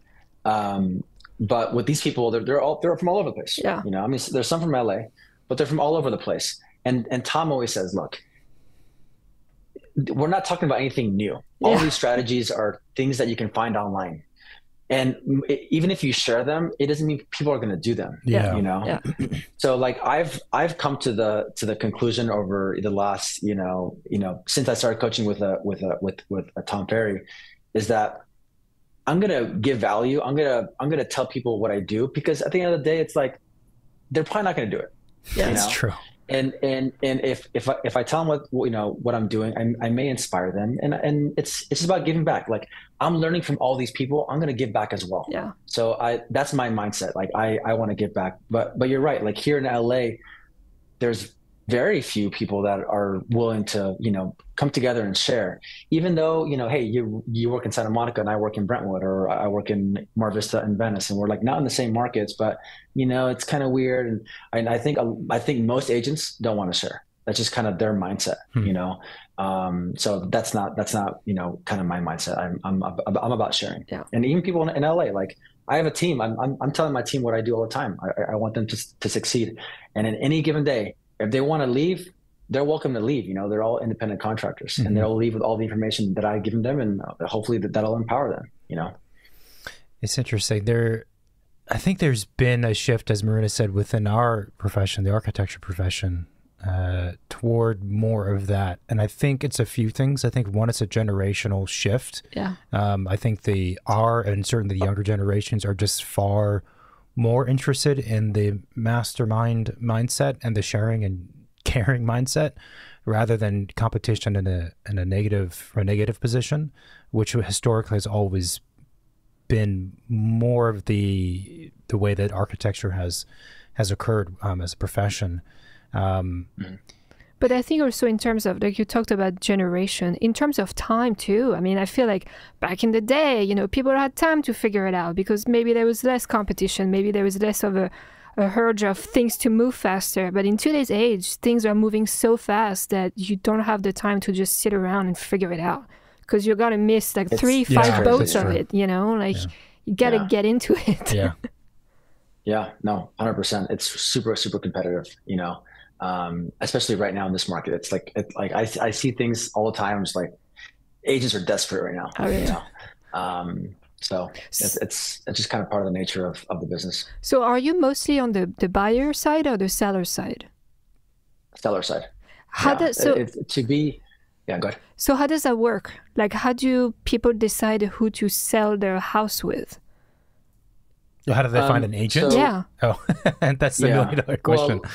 But with these people, they're from all over the place. Yeah. I mean, there's some from LA, but they're from all over the place. And Tom always says, look, we're not talking about anything new. All these strategies are things that you can find online. And even if you share them, it doesn't mean people are going to do them. So like I've come to the conclusion over the last, since I started coaching with a Tom Ferry, is that I'm going to give value. I'm going to tell people what I do, because at the end of the day, it's like, they're probably not going to do it. Yeah, that's true. And if I tell them what I'm doing, I may inspire them, and it's just about giving back. Like I'm learning from all these people, I'm going to give back as well. Yeah. So that's my mindset. Like I want to give back, but you're right. Like here in LA, there's very few people that are willing to, come together and share, even though, hey, you work in Santa Monica and I work in Brentwood, or I work in Mar Vista and Venice, and we're like not in the same markets, but it's kind of weird. And I think most agents don't want to share. That's just kind of their mindset, so that's not kind of my mindset. I'm about sharing. Yeah. And even people in LA, like I have a team. I'm telling my team what I do all the time. I want them to succeed. And in any given day, if they want to leave, they're welcome to leave. They're all independent contractors, and they'll leave with all the information that I've given them, and hopefully that'll empower them. It's interesting. I think there's been a shift, as Marina said, within our profession, the architecture profession, toward more of that. And I think it's a few things. I think one, it's a generational shift. Yeah. I think and certainly the younger generations are just far more interested in the mastermind mindset and the sharing and caring mindset, rather than competition in a negative position, which historically has always been more of the way that architecture has occurred as a profession. But I think also in terms of, like you talked about generation, in terms of time too. I mean, I feel like back in the day, you know, people had time to figure it out because maybe there was less competition, maybe there was less of a urge of things to move faster. But in today's age, things are moving so fast that you don't have the time to just sit around and figure it out because you're going to miss like 3-5 boats of it, you know, like you got to get into it. Yeah. Yeah, no, 100%. It's super, super competitive, you know, especially right now in this market. It's like, I see things all the time. It's like agents are desperate right now. Oh, yeah. You know? So it's just kind of part of the nature of the business. So are you mostly on the buyer side or the seller side? Seller side. How does so yeah, go ahead. So how does that work? Like, how do people decide who to sell their house with? How do they find an agent? Yeah. Oh, and that's the $1 million question. Well,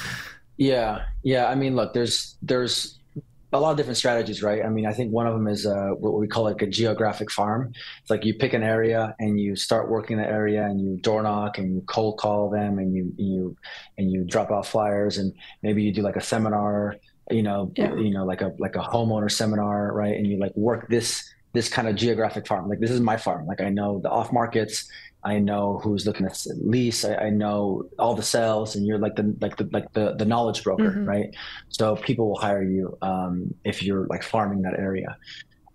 yeah. I mean, look, there's a lot of different strategies, right? I mean, I think one of them is what we call like a geographic farm. It's like you pick an area and you start working the area and you door knock and you cold call them and you drop off flyers and maybe you do like a seminar, you know, like a homeowner seminar, right? And you like work this kind of geographic farm. Like this is my farm. Like I know the off markets. I know who's looking at lease. I know all the sales, and you're like the knowledge broker, right? So people will hire you if you're like farming that area.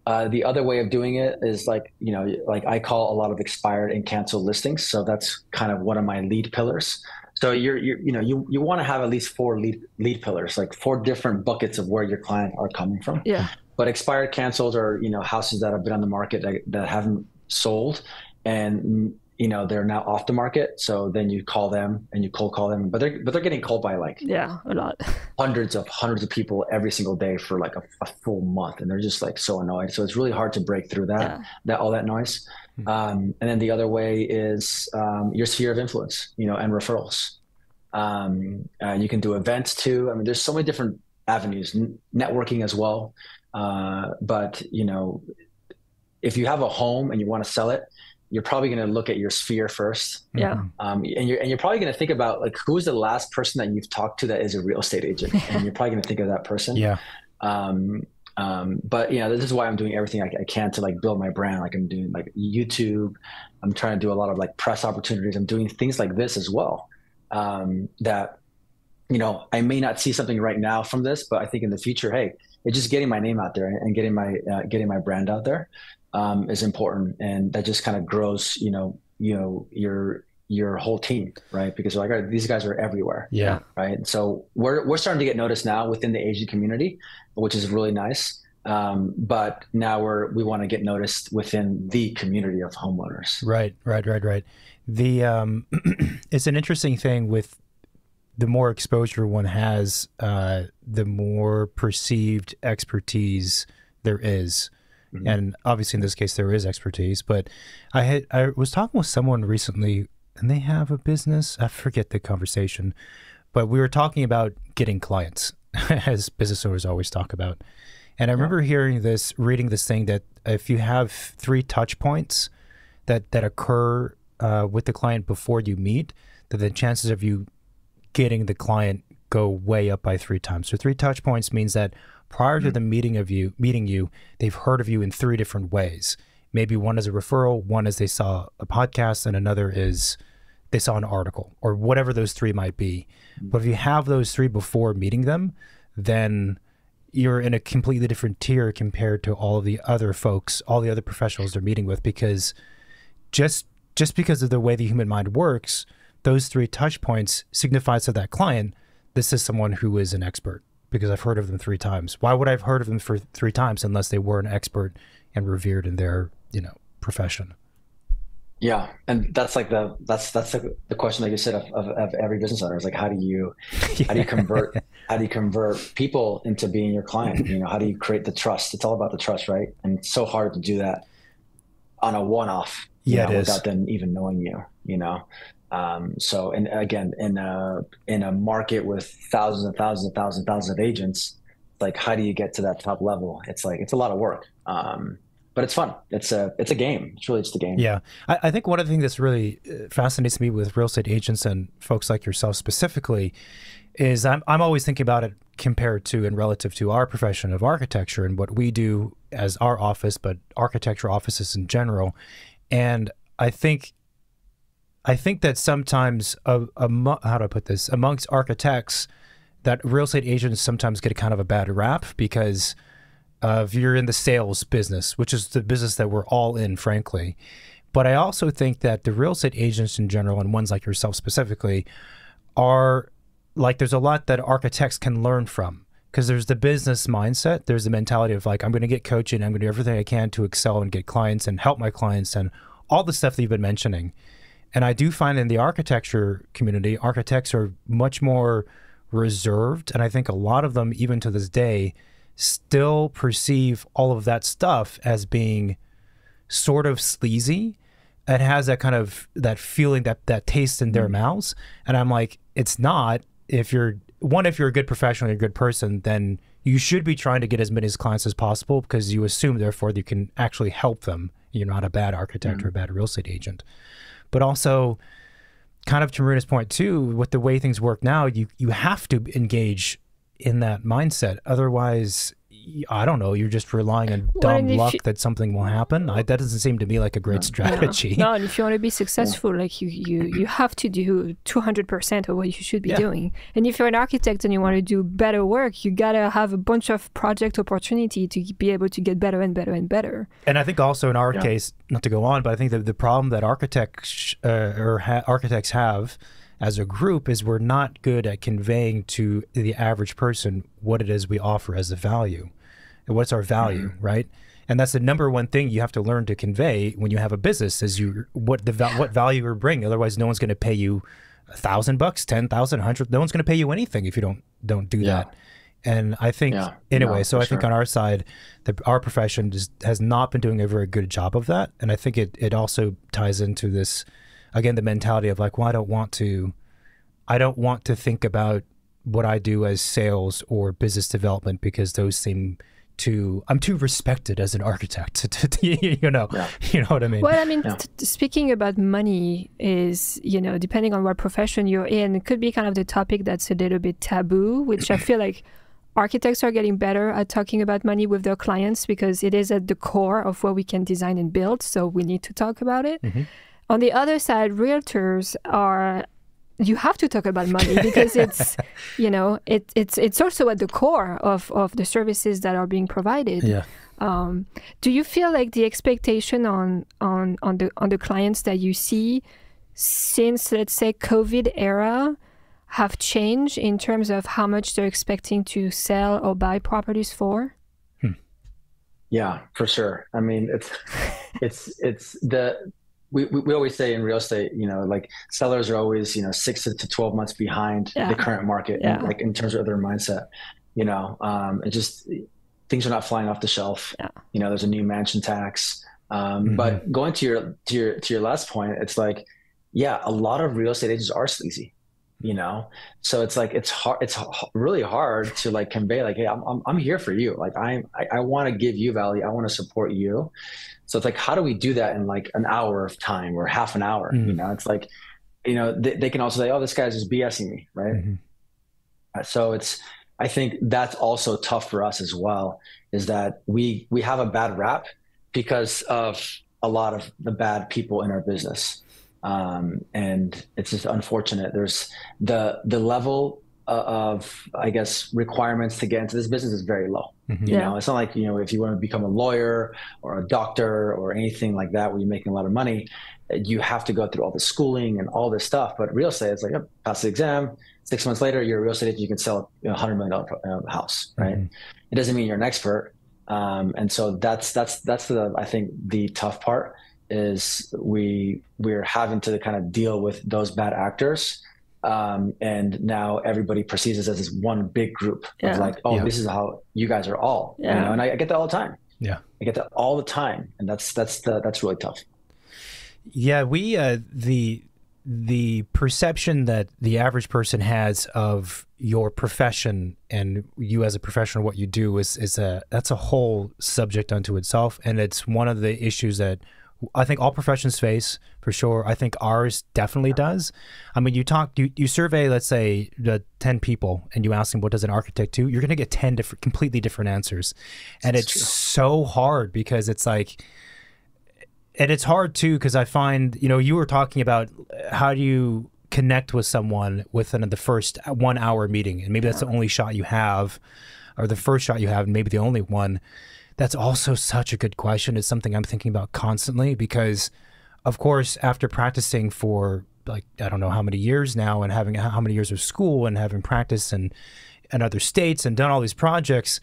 The other way of doing it is like, you know, like I call a lot of expired and canceled listings. So that's kind of one of my lead pillars. So you want to have at least 4 lead pillars, like 4 different buckets of where your client are coming from. Yeah. But expired cancels are, you know, houses that have been on the market that haven't sold and you know, they're now off the market. So then you call them and you cold call them, but they're getting called by like a lot, hundreds of people every single day for like a full month. And they're just like so annoyed. So it's really hard to break through all that noise. And then the other way is your sphere of influence, you know, and referrals. You can do events too. I mean, there's so many different avenues, networking as well. But you know, if you have a home and you want to sell it, you're probably going to look at your sphere first. Yeah. And you're probably going to think about like, who's the last person that you've talked to that is a real estate agent? And you're probably going to think of that person. Yeah. But you know, this is why I'm doing everything I can to like build my brand. Like I'm doing like YouTube. I'm trying to do a lot of like press opportunities. I'm doing things like this as well. That, you know, I may not see something right now from this, but I think in the future, hey, it's just getting my name out there and getting my brand out there. Is important, and that just kind of grows, you know, your whole team, right? Because like these guys are everywhere, right? So we're starting to get noticed now within the Asian community, which is really nice. But now we want to get noticed within the community of homeowners. Right. The it's an interesting thing with the more exposure one has, the more perceived expertise there is. And obviously in this case there is expertise, but I was talking with someone recently and they have a business. I forget the conversation, but we were talking about getting clients as business owners always talk about. And I remember reading this thing that if you have 3 touch points that occur with the client before you meet, that the chances of you getting the client go way up by 3 times. So 3 touch points means that prior to the meeting you, they've heard of you in 3 different ways. Maybe one is a referral, one is they saw a podcast, and another is they saw an article, or whatever those 3 might be. But if you have those 3 before meeting them, then you're in a completely different tier compared to all of the other folks, all the other professionals they're meeting with, because just because of the way the human mind works, those 3 touch points signifies to that client, this is someone who is an expert. Because I've heard of them 3 times. Why would I have heard of them for 3 times unless they were an expert and revered in their, you know, profession? Yeah, and that's like the question, like you said, of every business owner is like, how do you convert people into being your client? You know, how do you create the trust? It's all about the trust, right? And it's so hard to do that on a one-off, without them even knowing you. You know. So, and again, in a market with thousands and thousands and thousands and thousands of agents, like, how do you get to that top level? It's like, it's a lot of work. But it's fun. It's a game. It's really just a game. Yeah. I think one of the things that's really fascinates me with real estate agents and folks like yourself specifically is I'm always thinking about it compared to and relative to our profession of architecture and what we do as our office, but architecture offices in general. And I think that sometimes, how do I put this, amongst architects, that real estate agents sometimes get kind of a bad rap because of you're in the sales business, which is the business that we're all in, frankly. But I also think that the real estate agents in general, and ones like yourself specifically, are like, there's a lot that architects can learn from, because there's the business mindset. There's the mentality of like, I'm going to get coaching. I'm going to do everything I can to excel and get clients and help my clients and all the stuff that you've been mentioning. And I do find in the architecture community, architects are much more reserved. And I think a lot of them, even to this day, still perceive all of that stuff as being sort of sleazy. It has that kind of, that feeling, that taste in their mouths. And I'm like, it's not. If you're a good professional, you're a good person, then you should be trying to get as many clients as possible, because you assume, therefore, that you can actually help them. You're not a bad architect or a bad real estate agent. But also, kind of to Marina's point too, with the way things work now, you have to engage in that mindset. Otherwise, I don't know, you're just relying on dumb luck that something will happen. That doesn't seem to me like a great strategy. No, and if you want to be successful, like you have to do 200% of what you should be doing. And if you're an architect and you want to do better work, you gotta have a bunch of project opportunity to be able to get better and better and better. And I think also in our case, not to go on, but I think that the problem that architects architects have as a group is we're not good at conveying to the average person what it is we offer as a value. And what's our value, right? And that's the number one thing you have to learn to convey when you have a business is what value you're bringing. Otherwise, no one's going to pay you $1,000, $10,000, $100. No one's going to pay you anything if you don't do that. And I think anyway, so I think on our side, our profession has not been doing a very good job of that. And I think it also ties into this, again, the mentality of like, well, I don't want to think about what I do as sales or business development, because those seem I'm too respected as an architect, you know what I mean? Well, I mean, speaking about money is, depending on what profession you're in, it could be kind of the topic that's a little bit taboo, which I feel like architects are getting better at talking about money with their clients, because it is at the core of what we can design and build. So we need to talk about it. On the other side, realtors you have to talk about money, because it's, it's also at the core of the services that are being provided. Do you feel like the expectation on the clients that you see since, let's say, COVID era have changed in terms of how much they're expecting to sell or buy properties for? Yeah, for sure. I mean, we always say in real estate, like sellers are always, 6 to 12 months behind the current market, like in terms of their mindset, it just, things are not flying off the shelf. There's a new mansion tax. But going to your last point, it's like, a lot of real estate agents are sleazy, so it's like, it's really hard to like convey like, hey, I'm here for you. Like I want to give you value. I want to support you. So it's like, how do we do that in like an hour of time or half an hour? It's like, they can also say, oh, this guy's just BSing me. Right. So I think that's also tough for us as well, is that we have a bad rap because of a lot of the bad people in our business. And it's just unfortunate. There's the level of, I guess, requirements to get into this business is very low. It's not like, if you want to become a lawyer or a doctor or anything like that, where you're making a lot of money, you have to go through all the schooling and all this stuff. But real estate, it's like, pass the exam, 6 months later, you're a real estate agent, you can sell a $100 million house, right? It doesn't mean you're an expert. And so that's I think the tough part is we're having to kind of deal with those bad actors. And now everybody perceives us as this one big group of like, this is how you guys are all, and I get that all the time. I get that all the time. And that's really tough. Yeah. The perception that the average person has of your profession and you as a professional, what you do that's a whole subject unto itself. And it's one of the issues that I think all professions face for sure. I think ours definitely does. I mean, you survey, let's say, 10 people, and you ask them, what does an architect do? You're going to get 10 completely different answers. And it's so hard because it's like, and it's hard too, because I find, you were talking about how do you connect with someone within the first 1 hour meeting, and maybe that's the only shot you have, or the first shot you have, and maybe the only one. That's also such a good question. It's something I'm thinking about constantly because, of course, after practicing for like, I don't know how many years now, and having how many years of school and having practiced in other states and done all these projects,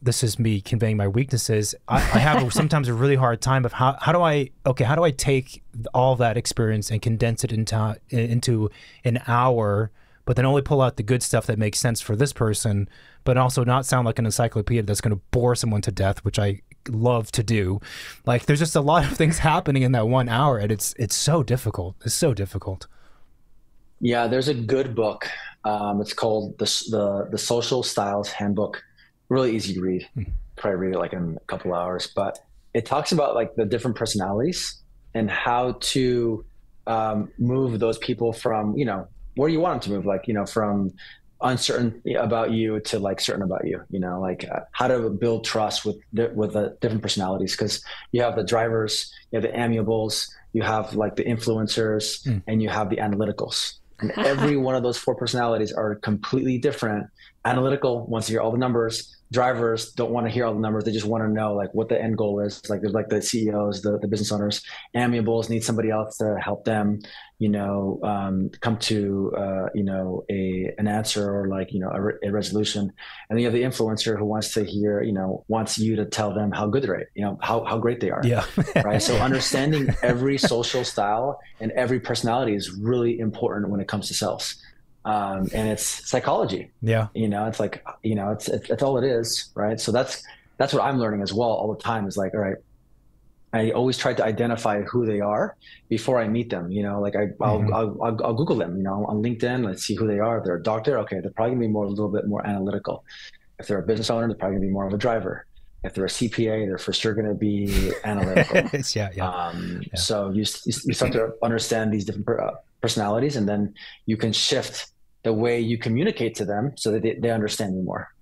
this is me conveying my weaknesses. I have sometimes a really hard time of how do I take all that experience and condense it into an hour, but then only pull out the good stuff that makes sense for this person, but also not sound like an encyclopedia that's going to bore someone to death, which I love to do. Like, there's just a lot of things happening in that 1 hour, and it's so difficult. It's so difficult. Yeah, there's a good book. It's called the Social Styles Handbook. Really easy to read. Probably read it like in a couple hours, but it talks about like the different personalities and how to move those people from, where you want them to move, like, from uncertain about you to like certain about you, like how to build trust with the different personalities. Because you have the drivers, you have the amiables, you have like the influencers, and you have the analyticals. And every one of those 4 personalities are completely different. Analytical wants to hear all the numbers. Drivers don't want to hear all the numbers. They just want to know like what the end goal is. Like there's like the CEOs, the business owners. Amiables need somebody else to help them, come to an answer or like a resolution. And then you have the influencer who wants to hear, wants you to tell them how good they're, how great they are. Yeah. Right. So understanding every social style and every personality is really important when it comes to sales. And it's psychology. Yeah. It's like, it's all it is. Right. So that's what I'm learning as well all the time is like, all right, I always try to identify who they are before I meet them. Like I'll Google them, on LinkedIn, let's see who they are. If they're a doctor, okay, they're probably gonna be a little bit more analytical. If they're a business owner, they're probably gonna be more of a driver. If they're a CPA, they're for sure going to be analytical. Yeah. So you start to understand these different personalities, and then you can shift the way you communicate to them so that they understand you more.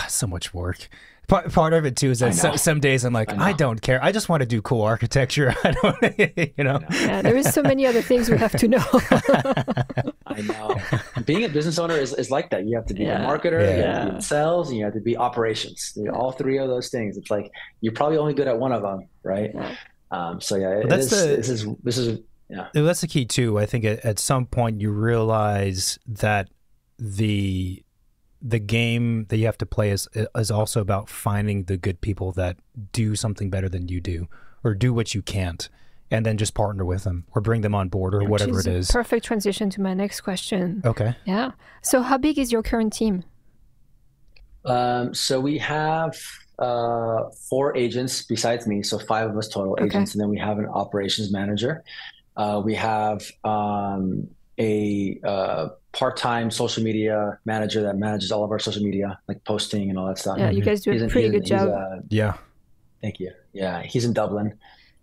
So much work. Part of it too is that some days I'm like, I don't care. I just want to do cool architecture. I don't, Yeah, there is so many other things we have to know. I know. Being a business owner is like that. You have to be a marketer, you have to be in sales, and you have to be operations. All 3 of those things. It's like you're probably only good at one of them, right? So yeah, this is that's the key too. I think at some point you realize that the game that you have to play is also about finding the good people that do something better than you do, or do what you can't, and then just partner with them or bring them on board or whatever it is. Perfect transition to my next question. Okay. Yeah. So how big is your current team? So we have 4 agents besides me, so 5 of us total agents, and then we have an operations manager. We have a part-time social media manager that manages all of our social media, like posting and all that stuff. Yeah, you guys do a pretty good job. Yeah. Thank you. Yeah, he's in Dublin.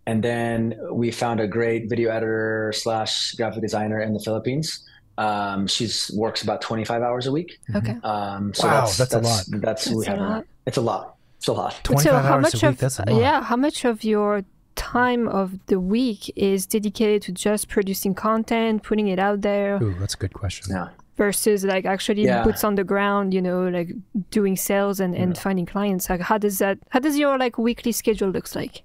And then we found a great video editor / graphic designer in the Philippines. She works about 25 hours a week. Okay. So wow, that's a lot. That's what we have. It's a lot. It's a lot. 25 hours a week, that's a lot. Yeah, how much of your time of the week is dedicated to just producing content, putting it out there? Ooh, that's a good question. Yeah. Versus like actually boots on the ground, like doing sales and finding clients. Like how does your like weekly schedule looks like?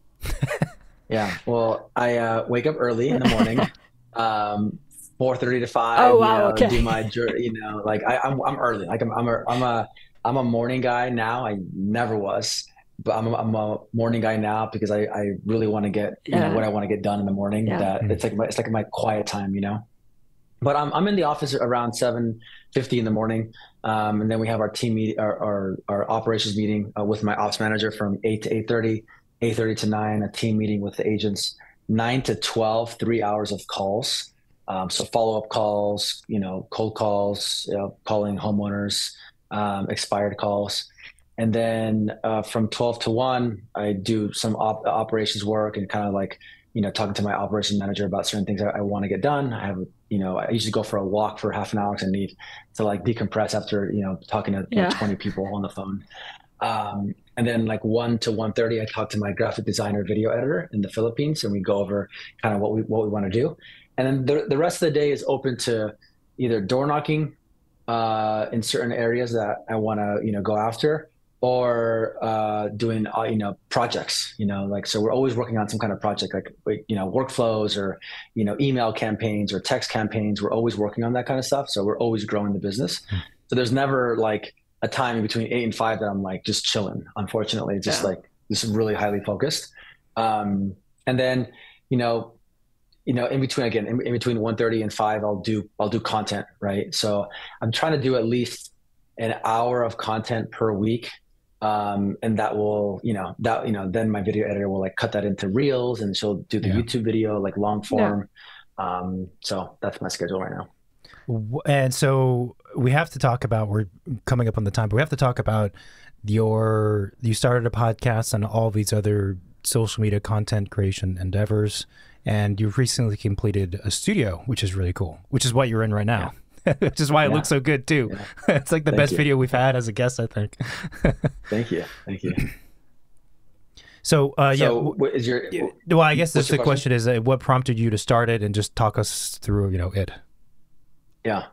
Yeah. Well, I wake up early in the morning, 4:30 to 5. Oh wow. Okay. Do my like I'm early. Like I'm a morning guy now. I never was. But I'm a morning guy now because I really want to get what I want to get done in the morning. That it's like my quiet time, But I'm in the office around 7:50 in the morning, and then we have our team our operations meeting with my ops manager from 8 to 8:30, 8:30 to 9, a team meeting with the agents, 9 to 12, 3 hours of calls. So follow-up calls, cold calls, calling homeowners, expired calls. And then from 12 to 1, I do some operations work and kind of like, talking to my operations manager about certain things I want to get done. I have, I usually go for a walk for half an hour because I need to like decompress after, talking to 20 people on the phone. And then like 1 to 1:30, I talk to my graphic designer, video editor in the Philippines, and we go over kind of what we want to do. And then the rest of the day is open to either door knocking in certain areas that I want to, go after, or doing, projects, like, so we're always working on some kind of project, like, workflows or, email campaigns or text campaigns. We're always working on that kind of stuff. So we're always growing the business. So there's never like a time in between 8 and 5 that I'm like just chilling. Unfortunately, it's just like this is really highly focused. And then, in between, again, in between 1:30 and 5, I'll do content, right? So I'm trying to do at least an hour of content per week. And that will, then my video editor will like cut that into reels, and she'll do the YouTube video, like long form. So that's my schedule right now. And so we have to talk about, we're coming up on the time, but we have to talk about you started a podcast and all these other social media content creation endeavors, and you've recently completed a studio, which is really cool, which is what you're in right now. Which is why it looks so good too. It's like the best video we've had as a guest, I think. Thank you. So, what is your? Well, I guess the question is, what prompted you to start it, and just talk us through, it. Yeah,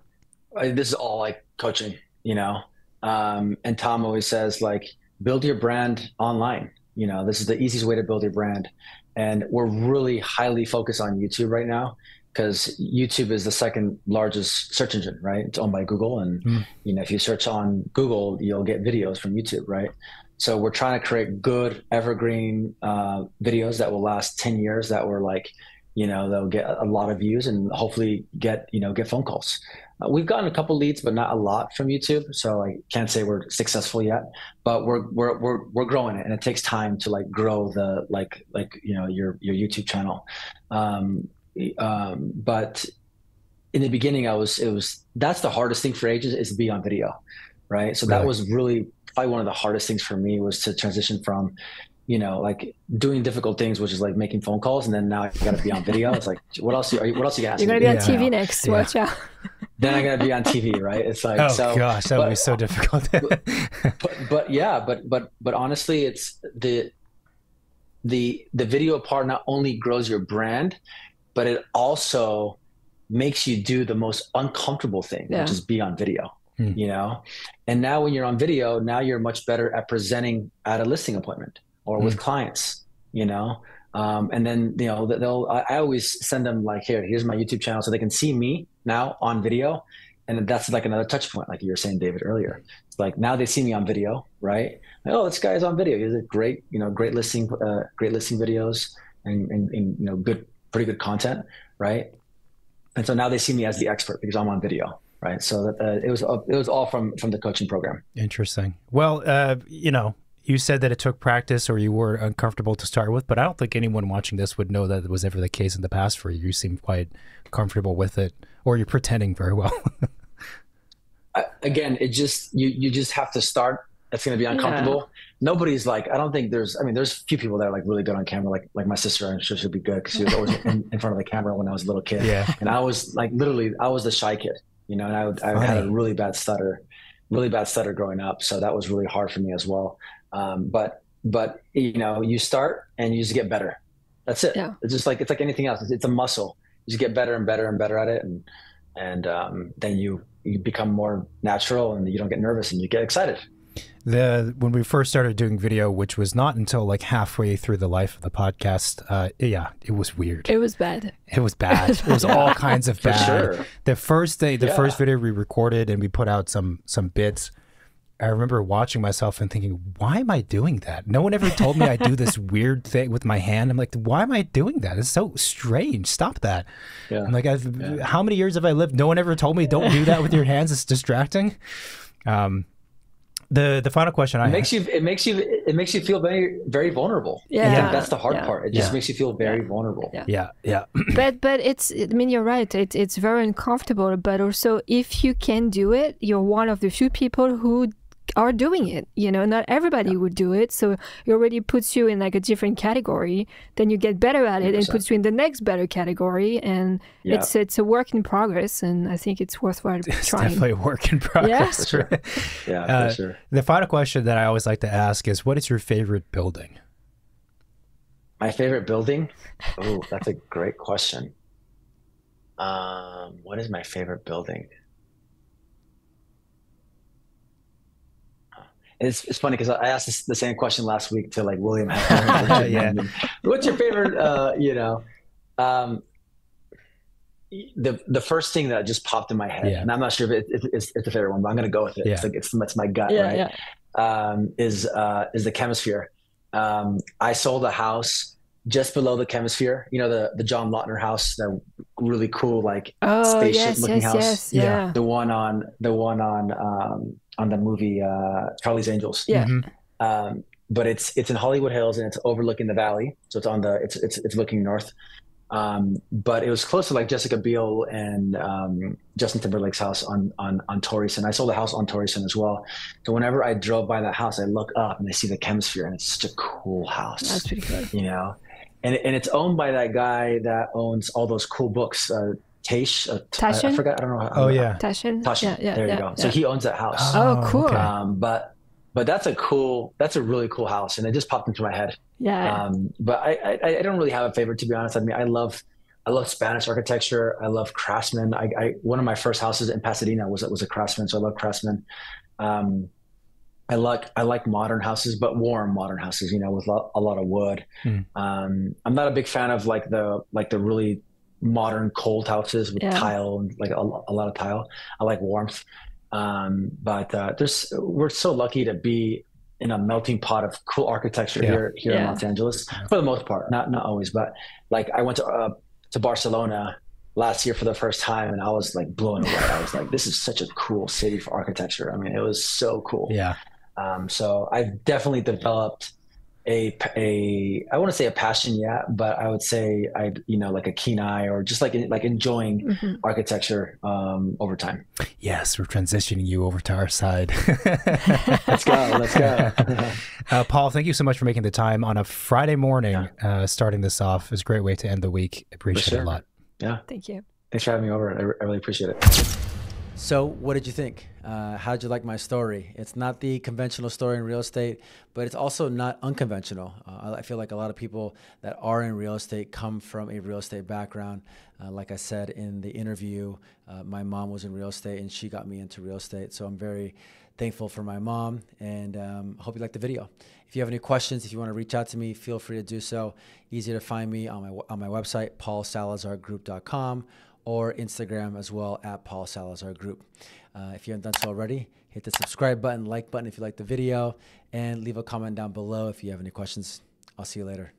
this is all like coaching, and Tom always says like, build your brand online. This is the easiest way to build your brand, and we're really highly focused on YouTube right now, because YouTube is the second largest search engine, right? It's owned by Google. And, if you search on Google, you'll get videos from YouTube, right? So we're trying to create good evergreen videos that will last 10 years, that were like, they'll get a lot of views and hopefully get phone calls. We've gotten a couple leads, but not a lot from YouTube. So I can't say we're successful yet, but we're growing it. And it takes time to like grow the, your YouTube channel. But in the beginning, that's the hardest thing for agents, is to be on video, right? So that was really probably one of the hardest things for me, was to transition from, like doing difficult things, which is like making phone calls, and then now I got to be on video. It's like, what else you gonna ask me? You're gonna be on TV next. Watch out. Then I gotta be on TV, right? It's like, gosh, that would be so difficult. but honestly, it's the video part not only grows your brand, but it also makes you do the most uncomfortable thing, which is be on video, And now when you're on video, now you're much better at presenting at a listing appointment or with clients, and then, I always send them like, here's my YouTube channel, so they can see me now on video. And that's like another touch point, like you were saying, David, earlier. It's like, now they see me on video, right? Like, oh, this guy is on video. He's a great listing videos and pretty good content, right? And so now they see me as the expert because I'm on video, right? So that it was all from the coaching program. Interesting. Well, you said that it took practice, or you were uncomfortable to start with, but I don't think anyone watching this would know that it was ever the case in the past for you. You seem quite comfortable with it, or you're pretending very well. Again, it just you just have to start. It's going to be uncomfortable. Nobody's like, I don't think there's a few people that are like really good on camera, like my sister. I'm sure she'll be good because she was always in front of the camera when I was a little kid. Yeah. And I was like, literally, I was the shy kid, and I had a really bad stutter growing up. So that was really hard for me as well. But you start and you just get better. That's it. Yeah. It's like anything else. It's a muscle. You just get better and better and better at it. And then you become more natural, and you don't get nervous, and you get excited. When we first started doing video, which was not until like halfway through the life of the podcast, it was weird. It was bad. It was bad. It was all kinds of bad. Sure. The first video we recorded and we put out some bits, I remember watching myself and thinking, why am I doing that? No one ever told me I do this weird thing with my hand. I'm like, why am I doing that? It's so strange. Stop that. Yeah. I'm like, how many years have I lived? No one ever told me don't do that with your hands. It's distracting. The final question it makes you feel very, very vulnerable. Yeah. I think that's the hard part. It just makes you feel very vulnerable. Yeah. But you're right. It's very uncomfortable, but also if you can do it, you're one of the few people who are doing it. You know, not everybody would do it. So it already puts you in like a different category. Then you get better at it 100%. and puts you in the next better category. And it's a work in progress. And I think it's worthwhile It's trying. definitely a work in progress. For sure. Yeah, for sure. The final question that I always like to ask is, what is your favorite building? My favorite building? Oh, that's a great question. What is my favorite building? It's funny because I asked the same question last week to like William. Yeah. What's your favorite? The first thing that just popped in my head, and I'm not sure if it's the favorite one, but I'm going to go with it. Yeah. It's my gut, right? Yeah. Is the Chemisphere. I sold a house just below the Chemisphere. You know, the John Lautner house, that really cool like spaceship looking house. Yeah. The one on the movie Charlie's Angels. Yeah. Mm-hmm. But it's in Hollywood Hills and it's overlooking the valley, so it's looking north. But it was close to like Jessica Biel and Justin Timberlake's house on Torreyson. I sold a house on Torreyson as well. So whenever I drove by that house, I look up and I see the Chemisphere, and it's such a cool house. That's pretty good. You know, and it's owned by that guy that owns all those cool books. Tashin? I forgot. I don't know. Tashin. There you go. So he owns that house. Oh, cool. Okay. But that's a really cool house, and it just popped into my head. Yeah. But I don't really have a favorite, to be honest. I mean, I love Spanish architecture. I love Craftsman. One of my first houses in Pasadena was a Craftsman, so I love Craftsman. I like modern houses, but warm modern houses, you know, with a lot of wood. I'm not a big fan of like the really modern cold houses with tile and like a lot of tile. I like warmth. But we're so lucky to be in a melting pot of cool architecture here in Los Angeles, for the most part. Not always, but like I went to Barcelona last year for the first time, and I was like blown away. I was like, this is such a cool city for architecture. I mean, it was so cool. Yeah. So I've definitely developed I wouldn't say a passion yet, but I would say like a keen eye, or just like enjoying architecture over time. Yes, we're transitioning you over to our side. Let's go. Paul, thank you so much for making the time on a Friday morning, starting this off. It was a great way to end the week. Appreciate it a lot. Yeah. Thank you. Thanks for having me over. I really appreciate it. So what did you think? How did you like my story? It's not the conventional story in real estate, but it's also not unconventional. I feel like a lot of people that are in real estate come from a real estate background. Like I said in the interview, my mom was in real estate and she got me into real estate. So I'm very thankful for my mom, and hope you liked the video. If you have any questions, if you want to reach out to me, feel free to do so. Easy to find me on my website, paulsalazargroup.com, or Instagram as well, at Paul Salazar Group. If you haven't done so already, hit the subscribe button, like button if you like the video, and leave a comment down below if you have any questions. I'll see you later.